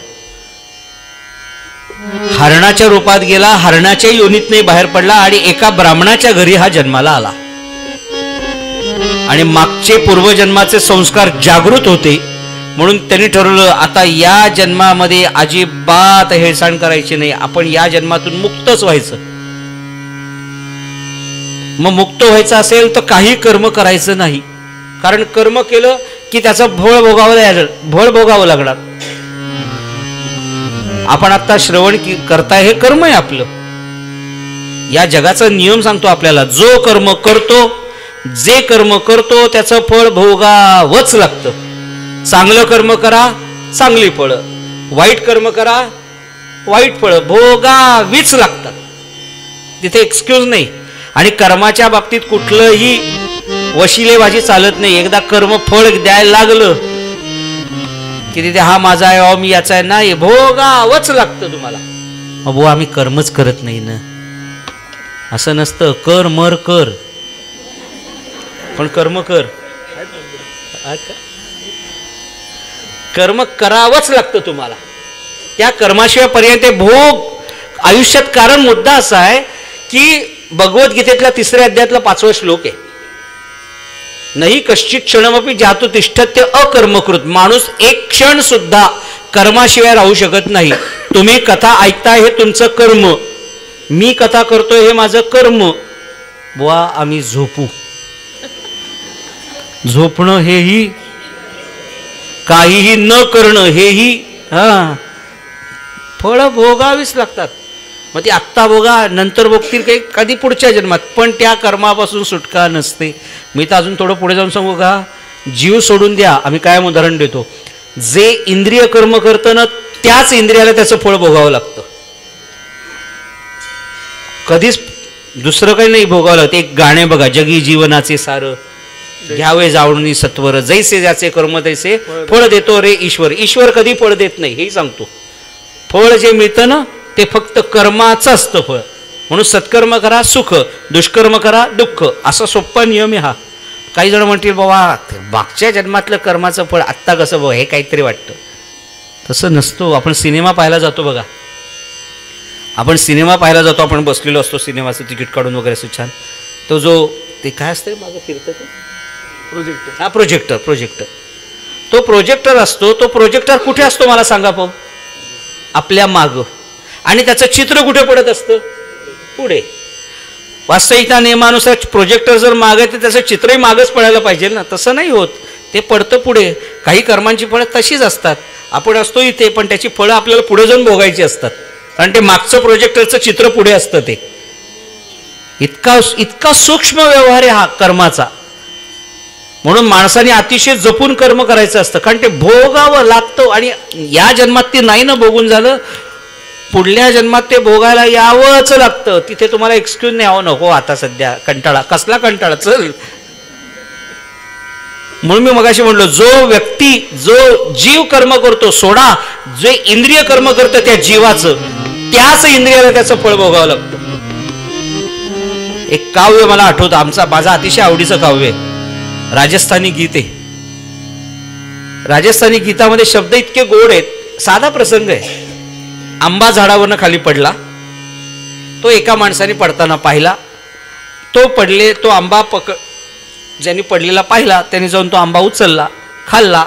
हरणाच्या रूपात गेला, हरणाच्या योनीतने बाहेर पडला, आणि एका ब्राह्मणाच्या घरी हा जन्माला आला. आणि मागचे पूर्वजन्माचे संस्कार जागृत होते, म्हणून त्यांनी ठरवलं आता या जन्मामध्ये अजिबात हेळसांड करायची नाही, आपण या जन्मातून मुक्तच व्हायचं. मग मुक्त व्हायचं असेल तर काही कर्म करायचं नाही, कारण कर्म केलं की त्याचं फळ भोगावं लागणार. आपण आता श्रवण करताय हे कर्म आहे आपलं. या जगाचा नियम सांगतो आपल्याला, जो कर्म करतो, जे कर्म करतो त्याचं फळ भोगावंच लागतं. चांगलं कर्म करा, चांगली फळं, वाईट कर्म करा, वाईट फळं भोगावीच लागतात. तिथे एक्सक्यूज नाही. आणि कर्माच्या बाबतीत कुठलंही वशिलेबाजी चालत नाही. एकदा कर्म फळ द्यायला लागलं की तिथे हा माझा आहे, मी याचा आहे, नाही, भोगावंच लागतं तुम्हाला. अबो आम्ही कर्मच करत नाही ना, असं नसतं. कर मर कर, पण कर्म कर. कर्म करावंच लागतं तुम्हाला. त्या कर्माशिवाय पर्यंत भोग आयुष्यात. कारण मुद्दा असा आहे की भगवद्गीतेतल्या 3ऱ्या अध्यायातला 5वा श्लोक आहे, नाही कश्चित क्षणमपि जातु तिष्ठत्य अकर्मकृत. माणूस एक क्षण सुद्धा कर्माशिवाय राहू शकत नाही. तुम्ही कथा ऐकताय हे तुमचं कर्म, मी कथा करतोय हे माझं कर्म. बुवा आम्ही झोपू, झोपणं हेही, काहीही न करणं हेही फळ भोगावीच लागतात. मग ती आत्ता भोगा, नंतर भोगतील काही कधी पुढच्या जन्मात, पण त्या कर्मापासून सुटका नसते. मी तर अजून थोडं पुढे जाऊन सांगू का? जीव सोडून द्या. आम्ही कायम उदाहरण देतो, जे इंद्रिय कर्म करतं ना त्याच इंद्रियाला त्याचं फळ भोगावं लागतं. कधीच दुसरं काही नाही भोगावं लागतं. एक गाणे बघा, जगी जीवनाचे सार घ्यावे जावणी सत्वर, जैसे ज्याचे कर्म तैसे फळ देतो रे ईश्वर. ईश्वर कधी फळ देत नाही हेही सांगतो. फळ जे मिळतं ना ते फक्त कर्माचं असतं फळ. म्हणून सत्कर्म करा सुख, दुष्कर्म करा दुःख, असा सोप्पा नियम आहे हा. काही जण म्हणतील बाबा मागच्या जन्मातलं कर्माचं फळ आत्ता कसं बघ, हे काहीतरी वाटतं. तसं नसतो. आपण सिनेमा पाहायला जातो बघा, आपण सिनेमा पाहायला जातो, आपण बसलेलो असतो सिनेमाचं तिकीट काढून वगैरे असं छान. तो जो ते काय असतं मागं फिरतं ते प्रोजेक्टर, हा प्रोजेक्टर. तो प्रोजेक्टर असतो. तो प्रोजेक्टर कुठे असतो मला सांगा पाहू? आपल्या मागं. आणि त्याचं चित्र कुठे पडत असतं? पुढे. वास्तविकता नियमानुसार प्रोजेक्टर जर मागे तर त्याचं चित्रही मागच पडायला पाहिजे ना. तसं नाही होत, ते पडतं पुढे. काही कर्मांची फळं तशीच असतात. आपण असतो इथे, पण त्याची फळं आपल्याला पुढे जाऊन भोगायची असतात. कारण ते मागचं प्रोजेक्टरचं चित्र पुढे असतं. ते इतका सूक्ष्म व्यवहार आहे हा कर्माचा. म्हणून माणसाने अतिशय जपून कर्म करायचं असतं, कारण ते भोगावं लागतं. आणि या जन्मात ते नाही ना भोगून झालं, पुढल्या जन्मात ते भोगायला यावंच लागतं. तिथे तुम्हाला एक्सक्यूज नाही, नको नको आता सध्या कंटाळा, कसला कंटाळा, चल. म्हणून मी मगाशी म्हणलो, जो व्यक्ती जो जीव कर्म करतो सोडा, जे इंद्रिय कर्म करतं त्या जीवाचं, त्याच इंद्रियाला त्याचं फळ भोगावं लागतं. एक काव्य मला आठवतं, माझा अतिशय आवडीचं काव्य आहे, राजस्थानी गीत आहे. राजस्थानी गीतामध्ये शब्द इतके गोड आहेत. साधा प्रसंग आहे. आंबा झाडावरनं खाली पडला, तो एका माणसाने पडताना पाहिला. तो आंबा ज्यांनी पडलेला पाहिला त्याने जाऊन तो आंबा उचलला, खाल्ला.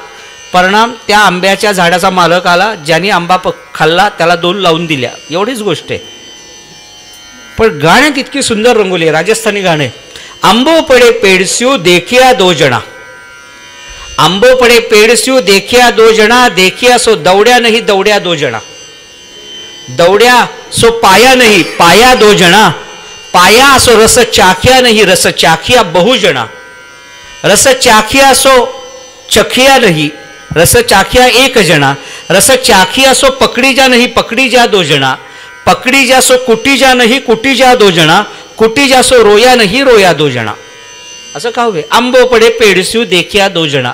परिणाम त्या आंब्याच्या झाडाचा मालक आला, ज्यांनी आंबा खाल्ला त्याला 2 लावून दिल्या. एवढीच गोष्ट आहे. पण गाण्यात इतकी सुंदर रंगोली आहे, राजस्थानी गाणे. आंबो पडे पेड़स्यू देखिया 2 जना, आंबो पडे पेड़स्यू देखिया 2 जना, देखिया सो दौड्या नहीं दौड्या 2 जना, दौड्या सो पाया नहीं पाया 2 जना, पाया सो रस चाखिया नहीं रस चाखिया बहु जना, रस चाखिया सो चखिया नहीं रस चाखिया 1 जना, रस चाखिया सो पकड़ी जा नहीं पकड़ी जा 2 जना, पकड़ी जा सो कुटी जा नहीं कुटी जा 2 जना, कुटी जा सो रोया नहीं रोया 2 जना. असं काव्य. आंबो पडे पेड़स्यू देखिया 2 जना.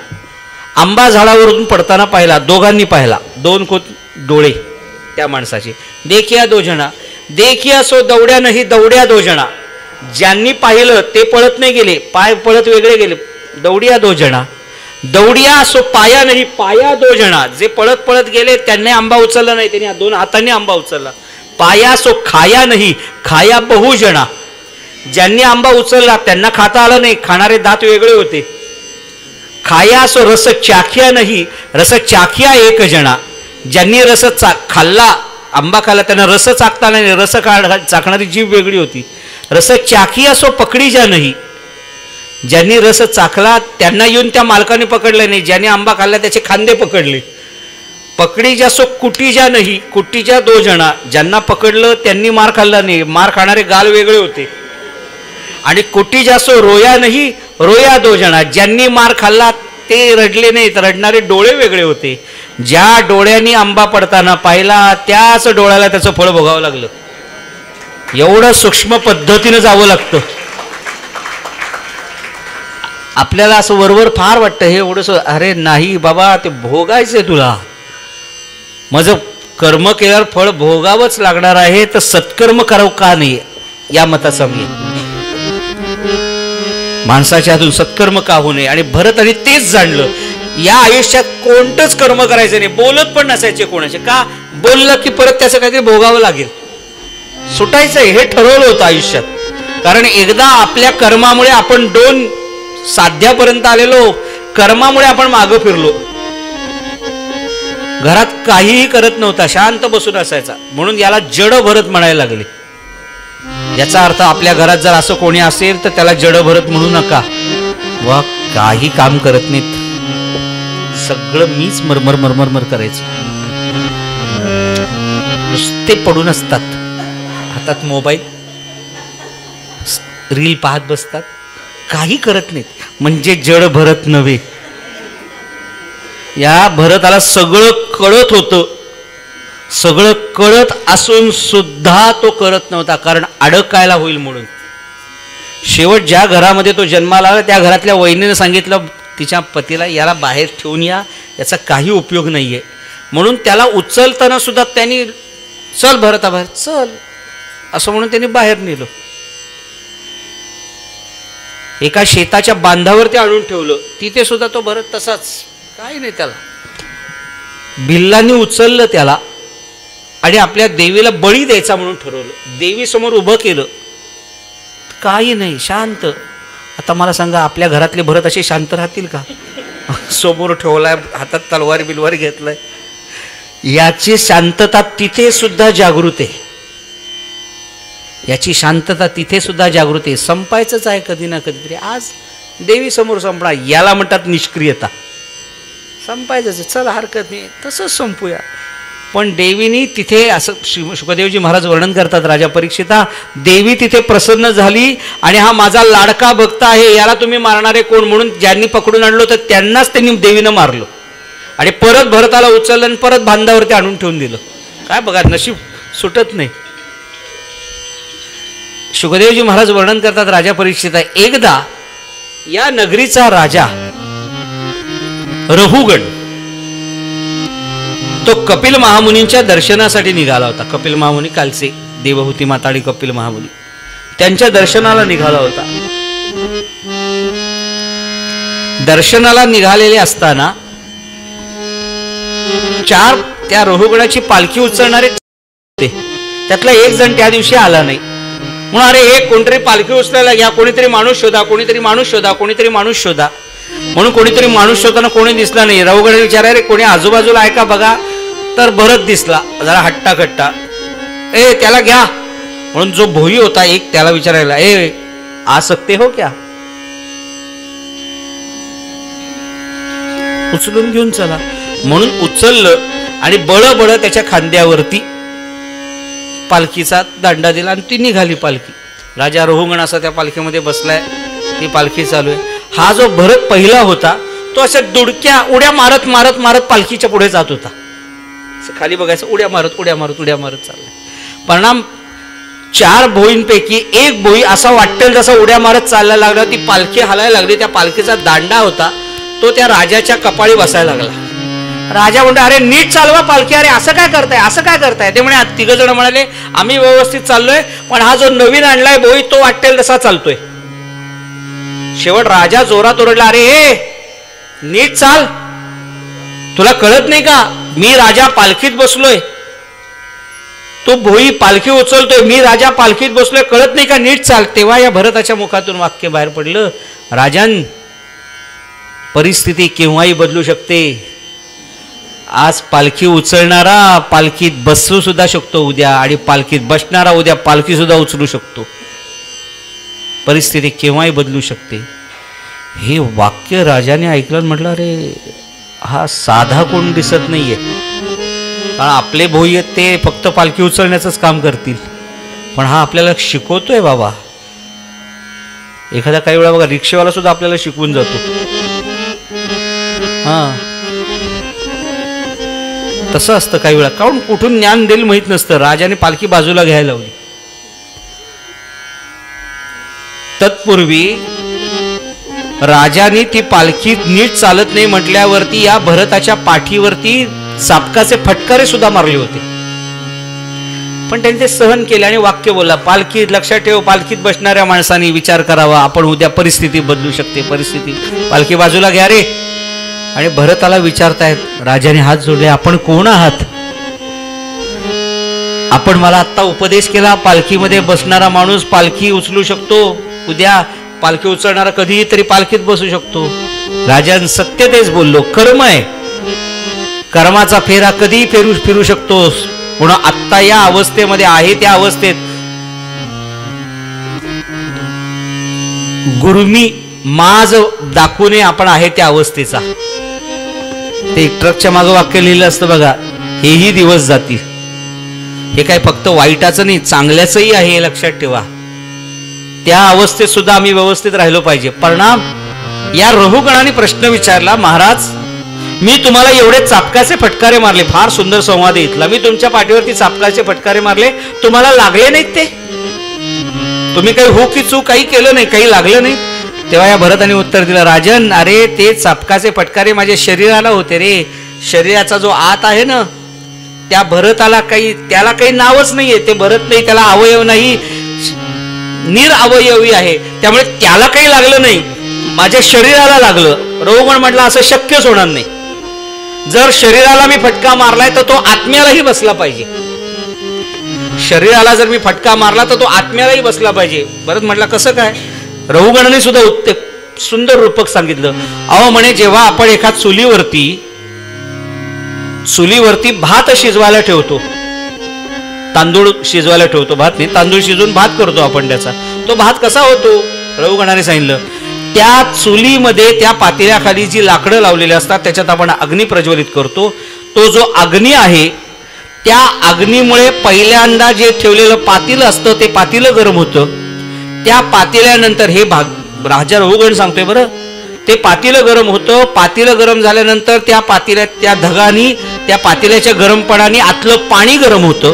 आंबा झाडावरून पडताना पाहिला, दोघांनी पाहिला, 2 डोळे त्या माणसाचे. देखिया 2 जना, देखिया सो दौड्या नाही दौड्या 2 जना. ज्यांनी पाहिलं ते पळत नाही गेले, पाय पळत वेगळे गेले, दौडिया 2 जना. दौडिया सो पाया नाही पाया 2 जना. जे पळत पळत गेले त्यांनी आंबा उचलला नाही, त्यांनी 2 हातांनी आंबा उचलला. पाया सो खाया नाही खाया बहु जना. ज्यांनी आंबा उचलला त्यांना खाता आला नाही, खाणारे दात वेगळे होते. खाया सो रस चाखिया नाही रस चाखिया 1 जना. ज्यांनी रस खाल्ला, आंबा खाल्ला, त्यांना रस चाखता नाही, रस चाखणारी जीभ वेगळी होती. रस चाखिया सो पकडी जा नाही. ज्यांनी रस चाखला त्यांना येऊन त्या मालकाने पकडलं नाही, ज्यांनी आंबा खाल्ला त्याचे खांदे पकडले. पकडी जा सो कुटी जा नाही कुटी जा 2 जना. ज्यांना पकडलं त्यांनी मार खाल्ला नाही, मार खाणारे गाल वेगळे होते. आणि कुटी जा सो रोया नाही रोया 2 जना. ज्यांनी मार खाल्ला ते रडले नाहीत, रडणारे डोळे वेगळे होते. ज्या डोळ्यांनी आंबा पडताना पाहिला त्याच डोळ्याला त्याचं फळ भोगावं लागलं. एवढं सूक्ष्म पद्धतीनं जावं लागतं. आपल्याला असं वरवर फार वाटतं हे एवढं, अरे नाही बाबा, ते भोगायचंय तुला. माझं कर्म केल्यावर फळ भोगावंच लागणार आहे, तर सत्कर्म करावं का नाही या मताचा मी. माणसाच्या हातून सत्कर्म का होऊ नये. आणि भरताने तेच जाणलं, या आयुष्यात कोणतंच कर्म करायचं नाही. बोलत पण नसायचे कोणाचे. का? बोललं की परत त्याचं काहीतरी भोगावं लागेल, सुटायचंय हे ठरवलं होतं आयुष्यात. कारण एकदा आपल्या कर्मामुळे आपण 2 साध्यापर्यंत आलेलो, कर्मामुळे आपण मागं फिरलो. घरात काहीही करत नव्हता, शांत बसून असायचा. म्हणून याला जड भरत म्हणायला लागले. याचा अर्थ आपल्या घरात जर असं कोणी असेल तर त्याला जड भरत म्हणू नका. वा, काही काम करत नाहीत, सगळं मीच मरमर मरमर करायचं. नुसते पडून असतात, हातात मोबाईल, रील पाहत बसतात, काही करत नाहीत. म्हणजे जड भरत नव्हे. या भरताला सगळं कळत होतं. सगळं कळत असून सुद्धा तो करत नव्हता, कारण अडकायला होईल म्हणून. शेवट ज्या घरामध्ये तो जन्माला आला त्या घरातल्या वहिनीने सांगितलं तिच्या पतीला, याला बाहेर ठेवून या, याचा काही उपयोग नाहीये. म्हणून त्याला उचलताना सुद्धा त्यांनी, चल भरता बाहेर चल असं म्हणून त्यांनी बाहेर नेलं. एका शेताच्या बांधावरती आणून ठेवलं, तिथे सुद्धा तो भरत तसाच, काही नाही. त्याला भिल्लांनी उचललं त्याला आणि आपल्या देवीला बळी द्यायचा म्हणून ठरवलं. देवी समोर उभं केलं, काही नाही, शांत. आता मला सांगा, आपल्या घरातले भरत असे शांत राहतील का? समोर ठेवलाय, हातात तलवार बिलवार घेतलाय. याची शांतता तिथे सुद्धा जागृत आहे. याची शांतता तिथे सुद्धा जागृत आहे. संपायचंच आहे कधी ना कधीतरी. आज देवी समोर संपणार, याला म्हणतात निष्क्रियता. संपायचंच, चला हरकत नाही, तसंच संपूया. पण देवीनी तिथे असं शुकदेवजी महाराज वर्णन करतात राजा परीक्षिता, देवी तिथे प्रसन्न झाली आणि हा माझा लाडका भक्त आहे, याला तुम्ही मारणारे कोण म्हणून ज्यांनी पकडून आणलो तर त्यांनाच त्यांनी देवीनं मारलो आणि परत भरताला उचललं आणि परत बांधावरती आणून ठेवून दिलं. काय बघा नशीब सुटत नाही. शुकदेवजी महाराज वर्णन करतात राजा परीक्षिता, एकदा या नगरीचा राजा रहुगण तो कपिल महामुनींच्या दर्शनासाठी निघाला होता. कपिल महामुनी कालचे देवहूती माताडी कपिल महामुनी त्यांच्या दर्शनाला निघाला होता. दर्शनाला निघालेले असताना चार त्या रहुगणाची पालखी उचलणारे होते, त्यातला एक जण त्या दिवशी आला नाही. म्हणून अरे हे कोणतरी पालखी उचलायला घ्या, कोणीतरी माणूस शोधा, कोणीतरी माणूस शोधा, कोणीतरी माणूस शोधा. म्हणून कोणीतरी माणूस शोधताना कोणी दिसला नाही. रहुगण विचारा रे कोणी आजूबाजूला आहे का बघा, तर भरत दिसला जरा हट्टा कट्टा. ए त्याला घ्या म्हणून जो भोई होता एक त्याला विचारायला, ए आ सकते हो क्या, उचलून घेऊन चला. म्हणून उचललं आणि बळ त्याच्या खांद्यावरती पालखीचा दांडा दिला आणि ती निघाली पालखी. राजा रहुगण असा त्या पालखीमध्ये बसलाय, ती पालखी चालू आहे. हा जो भरत पहिला होता तो अशा दुडक्या उड्या मारत मारत मारत पालखीच्या पुढे जात होता. खाली बघायचं, उड्या मारत उड्या मारत उड्या मारत चाललाय. परिणाम चार भोईंपैकी एक भोई असा वाटेल जसा उड्या मारत चालला लागला, ती पालखी हलायला लागली. त्या पालखीचा दांडा होता तो त्या राजाच्या कपाळी बसायला लागला. राजा म्हणतो अरे नीट चालवा पालखी, अरे असं काय करताय, असं काय करताय. ते म्हणे तिघ जण म्हणाले आम्ही व्यवस्थित चाललोय, पण हा जो नवीन आणलाय भोई तो वाटेल तसा चालतोय. शेवट राजा जोरात ओरडला, अरे हे नीट चाल, तुला कळत नाही का मी राजा पालखीत बसलोय, तो भोई पालखी उचलतोय, मी राजा पालखीत बसलोय, कळत नाही का, नीट चाल. तेव्हा या भरताच्या मुखातून वाक्य बाहेर पडलं, राजन परिस्थिती केव्हाही बदलू शकते. आज पालखी उचलणारा पालखीत बसू सुद्धा शकतो उद्या, आणि पालखीत बसणारा उद्या पालखी सुद्धा उचलू शकतो. परिस्थिती केव्हाही बदलू शकते. हे वाक्य राजाने ऐकलं, म्हटलं अरे हा साधा कोण दिसत नाहीये, कारण आपले भोई आहेत ते फक्त पालखी उचलण्याचंच काम करतील, पण हा आपल्याला शिकवतोय बाबा. एखादा काही वेळा बघा रिक्षेवाला सुद्धा आपल्याला शिकवून जातो. हा तसं असतं काही वेळा, काऊन कुठून ज्ञान देईल माहित नसतं. राजाने पालखी बाजूला घ्यायला लावली. तत्पूर्वी राजाने ती पालखी नीट चालत नाही म्हटल्यावरती या भरताच्या पाठीवरती चापकाचे फटकारे सुद्धा मारले होते, पण त्यांनी ते सहन केले आणि वाक्य बोलला, पालखीत लक्षात ठेव, पालखीत बसणाऱ्या माणसांनी विचार करावा, आपण उद्या परिस्थिती बदलू शकते, परिस्थिती, पालखी बाजूला घ्या रे. आणि भरताला विचारतायत, राजाने हात जोडले, आपण कोण आहात, आपण मला आत्ता उपदेश केला पालखीमध्ये बसणारा माणूस पालखी उचलू शकतो, उद्या पालखी उचलणारा कधीही तरी पालखीत बसू शकतो. राजन सत्य तेच बोललो, कर्म आहे, कर्माचा फेरा कधीही फिरू शकतोस, म्हणून आत्ता या अवस्थेमध्ये आहे त्या अवस्थेत गुरुमी माज दाखवणे आपण आहे त्या अवस्थेचा. ते ट्रकच्या मागं वाक्य लिहिलं असतं बघा, हेही दिवस जातील. हे काय फक्त वाईटाचं नाही, चांगल्याचंही आहे, हे लक्षात ठेवा. त्या अवस्थेत सुद्धा आम्ही व्यवस्थित राहिलो पाहिजे. परिणाम या रहुगणाने प्रश्न विचारला, महाराज मी तुम्हाला एवढे चापकाचे फटकारे मारले, फार सुंदर संवाद इथला, मी तुमच्या पाठीवरती चापकाचे फटकारे मारले, तुम्हाला लागले नाहीत ते, तुम्ही काही हो की चूक काही केलं नाही, काही लागलं नाही. तेव्हा या भरताने उत्तर दिलं, राजन अरे ते चापकाचे फटकारे माझ्या शरीराला होते रे, शरीराचा जो आत आहे ना त्या भरताला त्याला काही नावच नाहीये, ते भरत नाही, त्याला अवयव नाही, निरअवयवी आहे, त्यामुळे त्याला काही लागलं नाही, माझ्या शरीराला लागलं. रहुगण म्हटलं असं शक्यच होणार नाही, जर शरीराला मी फटका मारलाय तर तो आत्म्यालाही बसला पाहिजे, शरीराला जर मी फटका मारला तर तो आत्म्यालाही बसला पाहिजे. भरत म्हटलं कसं काय. रहुगणाने सुद्धा सुंदर रूपक सांगितलं, अहो म्हणे जेव्हा आपण एका चुलीवरती भात शिजवायला ठेवतो, तांदूळ शिजवायला ठेवतो, भात नाही, तांदूळ शिजवून भात करतो आपण, त्याचा तो भात कसा होतो. रहुगणाने सांगितलं, त्या चुलीमध्ये त्या पातेल्याखाली जी लाकडं लावलेली असतात त्याच्यात आपण अग्नी प्रज्वलित करतो, तो जो अग्नी आहे त्या अग्नीमुळे पहिल्यांदा जे ठेवलेलं पातेलं असतं ते पातेलं गरम होतं. त्या पातेल्यानंतर हे राजा रहुगण सांगतोय बरं, ते पातेलं गरम होतं. पातेलं गरम झाल्यानंतर त्या पातेल्यात त्या धगानी त्या पातेल्याच्या गरमपणाने आतलं पाणी गरम होतं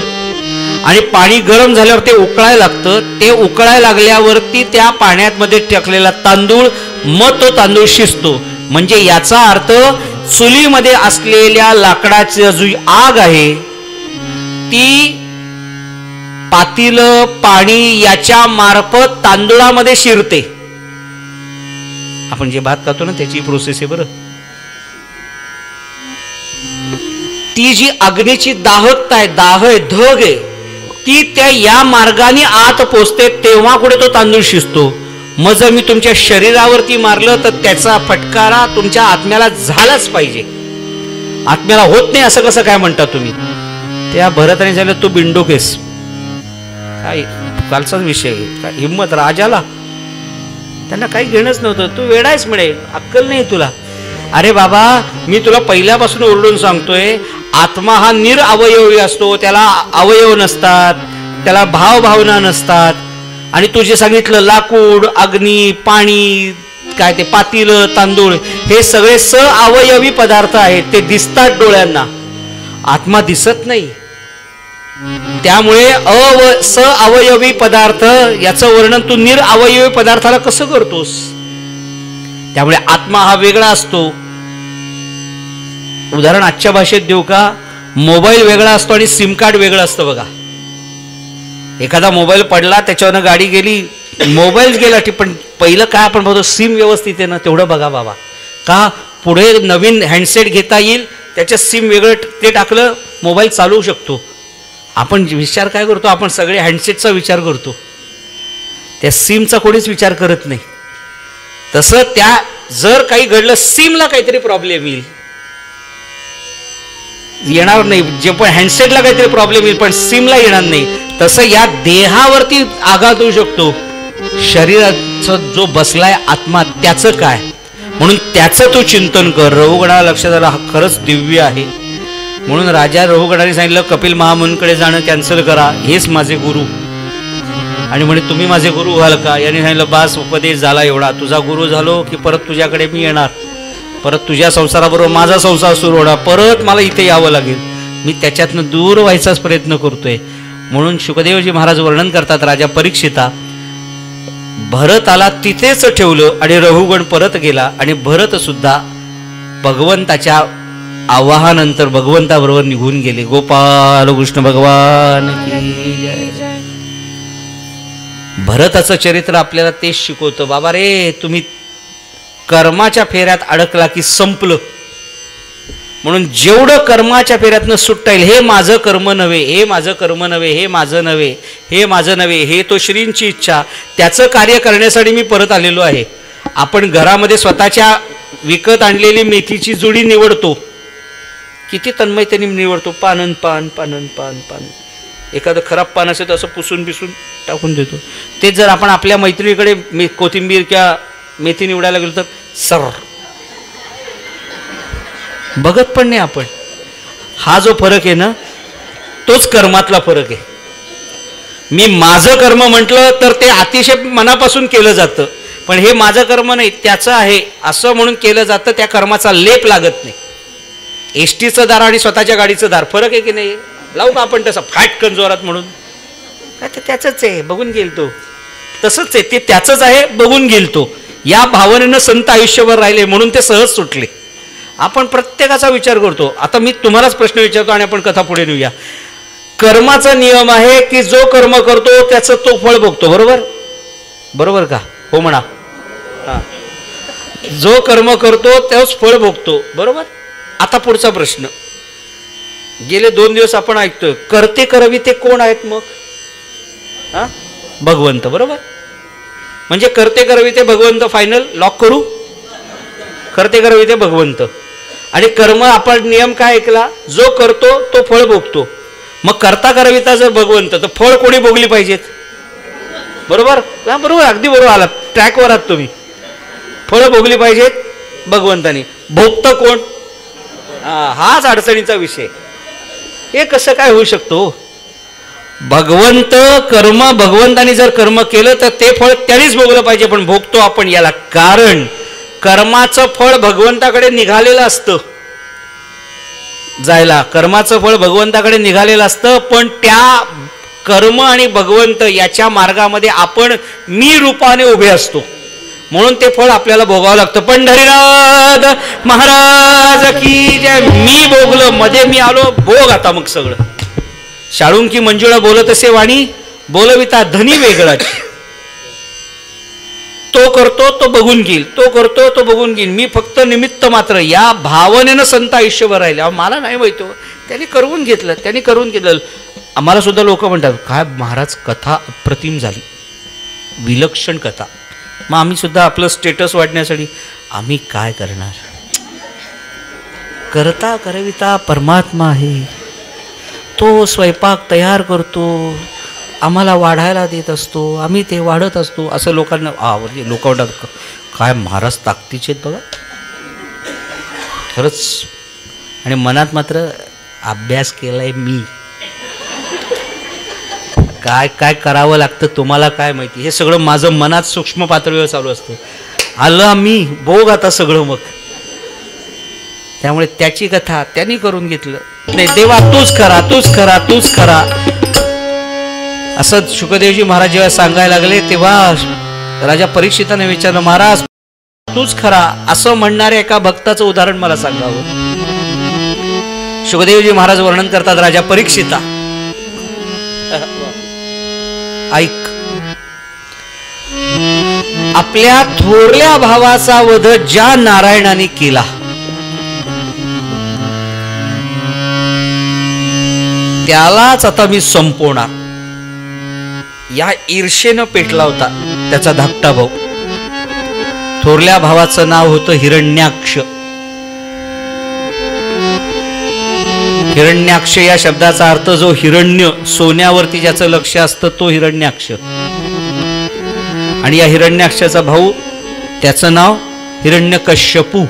आणि पाणी गरम झाल्यावर ते उकळायला लागतं. ते उकळायला लागल्यावरती त्या पाण्यामध्ये टाकलेला तांदूळ, मग तो तांदूळ शिजतो. म्हणजे याचा अर्थ चुलीमध्ये असलेल्या लाकडाची जी आग आहे ती पातेलं, पाणी याच्या मार्फत तांदूळामध्ये शिरते. आपण जे भात खातो ना त्याची प्रोसेस आहे बरं. ती जी अग्नीची दाहकता आहे, दाह आहे, धग आहे, ती त्या या मार्गाने आत पोचते, तेव्हा कुठे तो तांदूळ शिजतो. मग जर मी तुमच्या शरीरावरती मारलं तर त्याचा फटकारा तुमच्या आत्म्याला झालाच पाहिजे. आत्म्याला होत नाही असं कसं काय म्हणता तुम्ही? त्या भरताने झालं तू बिंडोकेस, काय कालचाच विषय, काय हिम्मत राजाला, त्यांना काही घेणंच नव्हतं. तू वेडायच मिळेल, अक्कल नाही तुला. अरे बाबा, मी तुला पहिल्यापासून ओरडून सांगतोय, आत्मा हा निरअवयवी असतो, त्याला अवयव नसतात, त्याला भावभावना नसतात. आणि तू जे सांगितलं लाकूड, अग्नी, पाणी, काय ते पातेलं, तांदूळ, हे सगळे अवयवी पदार्थ आहेत. ते दिसतात डोळ्यांना, आत्मा दिसत नाही. त्यामुळे अवयवी पदार्थ याचं वर्णन तू निरअवयवी पदार्थाला कसं करतोस? त्यामुळे आत्मा हा वेगळा असतो. उदाहरण आजच्या भाषेत देऊ का? मोबाईल वेगळा असतो आणि सिम कार्ड वेगळं असतं बघा. एखादा मोबाईल पडला, त्याच्यावरनं गाडी गेली, मोबाईल गेला, पण पहिलं काय आपण बघतो, सिम व्यवस्थित आहे ना, तेवढं बघा बाबा. का पुढे नवीन हँडसेट घेता येईल, त्याच्या सिम वेगळं ते टाकलं, मोबाईल चालवू शकतो. आपण विचार काय करतो? आपण सगळे हँडसेटचा विचार करतो, त्या सिमचा कोणीच विचार करत नाही. तसं त्या जर काही घडलं, सिमला काहीतरी प्रॉब्लेम येणार नाही, जे पण हँडसेटला काहीतरी प्रॉब्लेम येईल पण सिमला येणार नाही. तसं या देहावरती आघात होऊ शकतो. शरीराचं जो बसलाय आत्मा, त्याचं काय? म्हणून त्याचं तो चिंतन कर. रहुगणाला लक्षात आलं हा खरंच दिव्य आहे. म्हणून राजा रहुगणाने सांगितलं कपिल महामुनींकडे जाणं कॅन्सल करा, हेच माझे गुरु. आणि म्हणे तुम्ही माझे गुरु व्हाल का? याने सांगितलं बास, उपदेश झाला एवढा, तुझा गुरु झालो की परत तुझ्याकडे मी येणार, परत तुझ्या संसाराबरोबर माझा संसार सुरू होणार, परत मला इथे यावं लागेल. मी त्याच्यातनं दूर व्हायचाच प्रयत्न करतोय. म्हणून शुकदेवजी महाराज वर्णन करतात, राजा परीक्षिता भरताला तिथेच ठेवलं आणि रहुगण परत गेला. आणि भरत सुद्धा भगवंताच्या आवाहानंतर भगवंताबरोबर निघून गेले. गोपाल कृष्ण भगवान की जय. भरताचं चरित्र आपल्याला तेच शिकवतं, बाबा रे, तुम्ही कर्माच्या फेऱ्यात अडकला की संपलं. म्हणून जेवढं कर्माच्या फेऱ्यातनं सुटता येईल, हे माझं कर्म नव्हे, हे माझं कर्म नव्हे, हे माझं नव्हे, हे माझं नव्हे, हे तो श्रींची इच्छा, त्याचं कार्य करण्यासाठी मी परत आलेलो आहे. आपण घरामध्ये स्वतःच्या विकत आणलेली मेथीची जुडी निवडतो, किती तन्मयतेने निवडतो, पानन पान पानन पान पान. एखादं खराब पान असेल तर असं पुसून बिसून टाकून देतो. तेच जर आपण आपल्या मैत्रिणीकडे कोथिंबीर किंवा मेथी निवडायला गेलो तर सर बघत पण नाही आपण. हा जो फरक आहे ना, तोच कर्मातला फरक आहे. मी माझं कर्म म्हटलं तर ते अतिशय मनापासून केलं जातं, पण हे माझं कर्म नाही, त्याचं आहे असं म्हणून केलं जातं. त्या कर्माचा लेप लागत नाही. एसटीचं दार आणि स्वतःच्या गाडीचं दार फरक आहे की नाही? लावू का आपण तसं फाटकन जोरात म्हणून? काय ते त्याचंच आहे, बघून गेल तो. तसंच आहे, ते त्याचंच आहे, बघून गेल तो. या भावनेनं संत आयुष्यभर राहिले म्हणून ते सहज सुटले. आपण प्रत्येकाचा विचार करतो. आता मी तुम्हालाच प्रश्न विचारतो आणि आपण कथा पुढे नेऊया. कर्माचा नियम आहे की जो कर्म करतो त्याचं तो फळ भोगतो, बरोबर? बरोबर का? हो म्हणा. हा, जो कर्म करतो तोच फळ भोगतो, बरोबर? आता पुढचा प्रश्न. गेले 2 दिवस आपण ऐकतोय, करते करविते कोण आहेत मग? हा, भगवंत, बरोबर? म्हणजे करते करविते भगवंत, फायनल लॉक करू. करते करविते भगवंत. आणि कर्म आपण नियम काय ऐकला? जो करतो तो फळ भोगतो. मग करता करविता जर भगवंत, तर फळ कोणी भोगली पाहिजेत? बरोबर? हा, बरोबर, अगदी बरोबर आलात, ट्रॅकवर आहात तुम्ही. फळ भोगली पाहिजेत भगवंतानी. भोगतं कोण? हाच अडचणीचा विषय. हे कसं काय होऊ शकतो? भगवंत कर्म, भगवंताने जर कर्म केलं तर ते फळ त्यानेच भोगलं पाहिजे, पण भोगतो आपण याला. कारण कर्माचं फळ भगवंताकडे निघालेलं असतं. जायला कर्माचं फळ भगवंताकडे निघालेलं असतं, पण त्या कर्म आणि भगवंत याच्या मार्गामध्ये आपण मी रूपाने उभे असतो, म्हणून ते फळ आपल्याला भोगावं लागतं. पंढरीनाथ महाराज की जय. मी भोगलं, मध्ये मी आलो, भोग आता मग सगळं. शाळुंकी मंजुळा बोलत असे वाणी, बोलविता धनी वेगळाच. तो करतो तो बघून घेईल, तो करतो तो बघून घेईल, मी फक्त निमित्त मात्र. या भावनेनं संत आयुष्यभर राहिले. मला नाही माहिती, त्यांनी करून घेतलं, त्यांनी करून घेतलं. आम्हाला सुद्धा लोक म्हणतात, काय महाराज कथा अप्रतिम झाली, विलक्षण कथा. मग आम्ही सुद्धा आपलं स्टेटस वाढण्यासाठी आम्ही काय करणार? करता करविता परमात्मा आहे, तो स्वयंपाक तयार करतो, आम्हाला वाढायला देत असतो, आम्ही ते वाढत असतो. असं लोकांना आवडते. लोक म्हणतात, काय महाराज ताकदीचे आहेत बघा, खरंच. आणि मनात मात्र अभ्यास केलाय मी. काय काय करावं लागतं तुम्हाला काय माहिती. हे सगळं माझं मनात सूक्ष्म पातळीवर चालू असतं. आलं मी भोग आता सगळं. मग त्यामुळे त्याची कथा त्यांनी करून घेतलं. नाही देवा तूच खरा, तूच खरा, तूच खरा. असं शुकदेवजी महाराज जेव्हा सांगायला लागले तेव्हा राजा परीक्षिताने विचारलं, महाराज तूच खरा असं म्हणणाऱ्या एका भक्ताचं उदाहरण मला सांगावं. शुकदेवजी महाराज वर्णन करतात, राजा परीक्षिता ऐक, आपल्या थोरल्या भावाचा वध ज्या नारायणाने केला त्यालाच आता मी संपवणार. या ईर्षेनं पेटला होता त्याचा धाकटा भाऊ. थोरल्या भावाचं नाव होतं हिरण्याक्ष. हिरण्याक्ष या शब्दाचा अर्थ जो हिरण्य, सोन्यावरती ज्याचं लक्ष असतं तो हिरण्याक्ष. आणि या हिरण्याक्षाचा भाऊ, त्याचं नाव हिरण्यकश्यपू.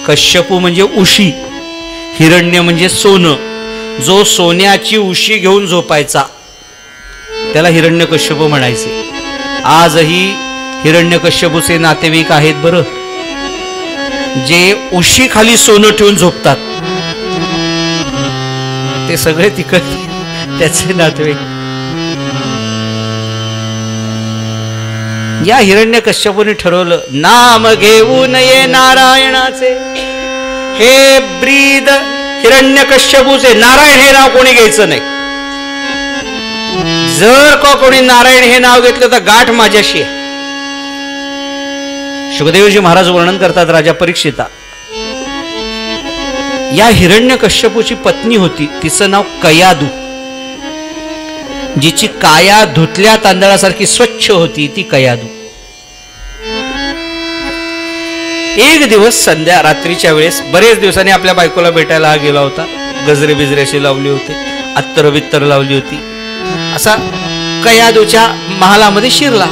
कश्यपू म्हणजे उशी, हिरण्य म्हणजे सोनं. जो सोन्याची उशी घेऊन झोपायचा त्याला हिरण्यकश्यपू म्हणायचे. आजही हिरण्यकश्यपूचे नातेवाईक आहेत बरं, जे उशी खाली सोनं ठेवून झोपतात. ते सगळे तिकडे त्याचे नातेवाईक. या हिरण्यकश्यपूने ठरवलं, नाम घेऊ नये नारायणाचे. हे ब्रीद हिरण्यकश्यपूचे, नारायण हे नाव कोणी घ्यायचं नाही. जर कोणी नारायण हे नाव घेतलं तर गाठ माझ्याशी आहे. शुकदेवजी महाराज वर्णन करतात, राजा परीक्षिता या हिरण्यकश्यपूची पत्नी होती, तिचं नाव कयादू. जिची काया धुतल्या तांदळासारखी स्वच्छ होती ती कयादू. एक दिवस संध्या रात्रीच्या वेळेस, बरेच दिवसांनी आपल्या बायकोला भेटायला हा गेला होता. गजरे बिजरे असे लावले होते, अत्तर बित्तर लावली होती. असा कयादूच्या महालामध्ये शिरला.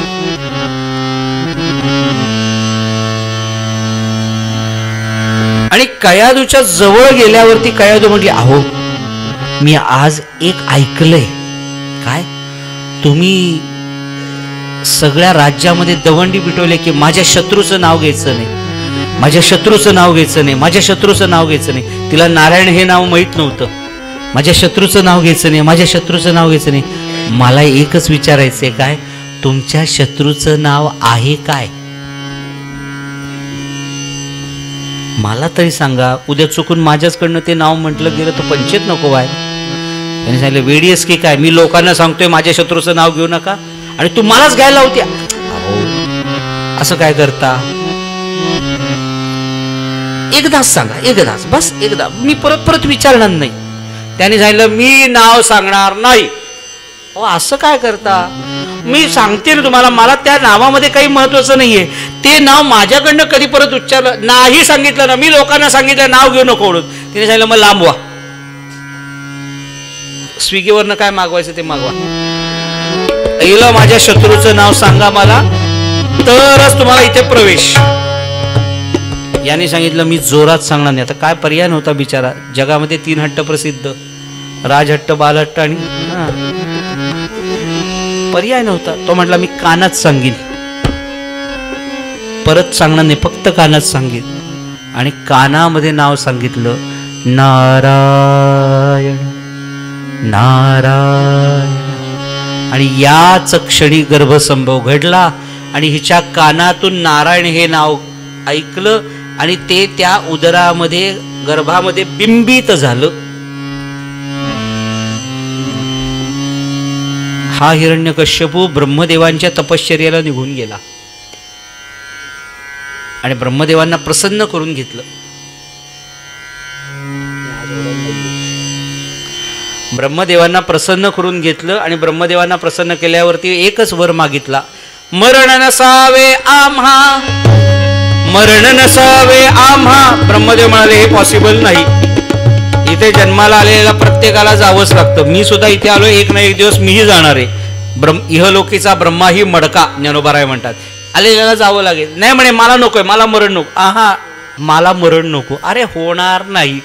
आणि कयादूच्या जवळ गेल्यावरती कयादू म्हटली, अहो मी आज एक ऐकलंय. काय? तुम्ही सगळ्या राज्यामध्ये दवंडी पिटवले की माझ्या शत्रूचं नाव घ्यायचं नाही, माझ्या शत्रूचं नाव घ्यायचं नाही, माझ्या शत्रूचं नाव घ्यायचं नाही. तिला नारायण हे नाव माहीत नव्हतं. माझ्या शत्रूचं नाव घ्यायचं नाही, माझ्या शत्रूचं नाव घ्यायचं नाही. मला एकच विचारायचंय, काय तुमच्या शत्रूचं नाव आहे काय? मला तरी सांगा. उद्या चुकून माझ्याचकडनं ते नाव म्हटलं गेलं तर पंचायत नको व्हाय. त्यांनी सांगितलं, वेडीएस की काय, मी लोकांना सांगतोय माझ्या शत्रूचं नाव घेऊ नका आणि तू मलाच घ्यायला होती. असं काय करता? एकदाच सांगा, एकदाच, बस एकदा, मी परत परत विचारणार नाही. त्याने सांगितलं, मी नाव सांगणार नाही. असं काय करता? मी सांगते ना तुम्हाला, मला त्या नावामध्ये काही महत्वाचं नाहीये. ते नाव माझ्याकडनं कधी परत उच्चारलं नाही, सांगितलं ना, मी लोकांना सांगितलं नाव घेऊ नको म्हणून. तिने सांगितलं, मग लांब व्हा, स्विगीवरनं काय मागवायचं ते मागवा. पहिलं माझ्या शत्रूचं नाव सांगा मला, तरच तुम्हाला इथे प्रवेश. याने सांगितलं मी जोरात सांगणार नाही. आता काय पर्याय नव्हता बिचारा. जगामध्ये 3 हट्ट प्रसिद्ध, राजहट्ट, बालहट्ट आणि पर्याय नव्हता. तो म्हटला मी कानात सांगेन, परत सांगणार नाही, फक्त कानात सांगेन. आणि कानामध्ये नाव सांगितलं, नारायण नारायण. आणि याच क्षणी गर्भसंभव घडला आणि हिच्या कानातून नारायण हे नाव ऐकलं आणि ते त्या उदरामध्ये, गर्भामध्ये बिंबित झालं. हा हिरण्यकश्यपू ब्रह्मदेवांच्या तपश्चर्याला निघून गेला आणि ब्रह्मदेवांना प्रसन्न करून घेतलं. ब्रह्मदेवांना प्रसन्न करून घेतलं आणि ब्रह्मदेवांना प्रसन्न केल्यावरती एकच वर मागितला, मरण नसावे आम्हा, मरण नसावे आम्हा. ब्रह्मदेव म्हणाले हे पॉसिबल नाही, इथे जन्माला आलेला प्रत्येकाला जावंच लागतं. मी सुद्धा इथे आलो, एक ना एक दिवस मीही जाणार आहे. इहलोकीचा ब्रह्माही मडका, ज्ञानोबाराय म्हणतात. आलेल्याला जावं लागेल. नाही म्हणे मला नकोय, मला मरण नको. आहा, मला मरण नको. अरे होणार नाही,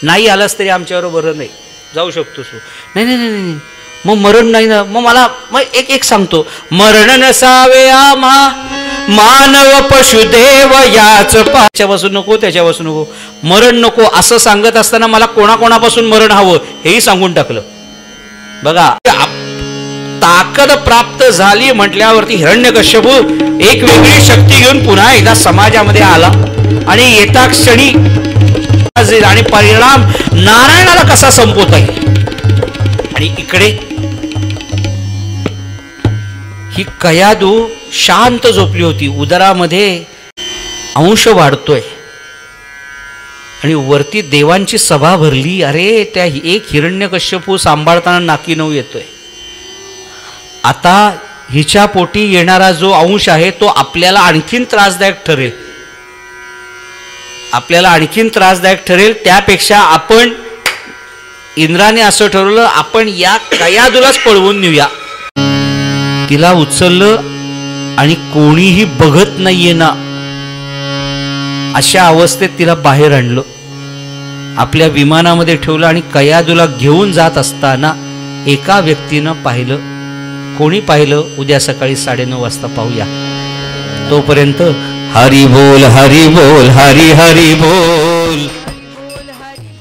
नाही आलास तरी आमच्यावर बरं नाही, जाऊ शकतोस. नाही नाही नाही, मग मरण नाही ना. मग मला मग एक सांगतो, मरण नसावे आम्हा, मानव पशुदेव याच त्याच्यापासून नको, त्याच्यापासून नको, मरण नको असं सांगत असताना मला कोणाकोणापासून मरण हवं हेही सांगून टाकलं. बघा, ताकद प्राप्त झाली म्हटल्यावरती हिरण्यकश्यपू एक वेगळी शक्ती घेऊन पुन्हा एकदा समाजामध्ये आला आणि येता क्षणी आणि परिणाम नारायणाला कसा संपवता येईल. आणि इकडे ही कयादू शांत झोपली होती. उदरामध्ये अंश वाढतोय आणि वरती देवांची सभा भरली. अरे त्या एक हिरण्यकश्यपू सांभाळताना नाकी नऊ येतोय. आता हिच्या पोटी येणारा जो अंश आहे तो आपल्याला आणखीन त्रासदायक ठरेल, आपल्याला आणखीन त्रासदायक ठरेल. त्यापेक्षा आपण, इंद्राने असं ठरवलं, आपण या कयादूलाच पळवून नेऊया. तिला उचललं आणि कोणीही बघत नाहीये ना अशा अवस्थेत तिला बाहेर आणलं, आपल्या विमानामध्ये ठेवलं आणि कयादूला घेऊन जात असताना एका व्यक्तीनं पाहिलं. कोणी पाहिलं? उद्या सकाळी 9:30 वाजता पाहूया. तोपर्यंत हरी बोल हरी बोल हरी हरी बोल.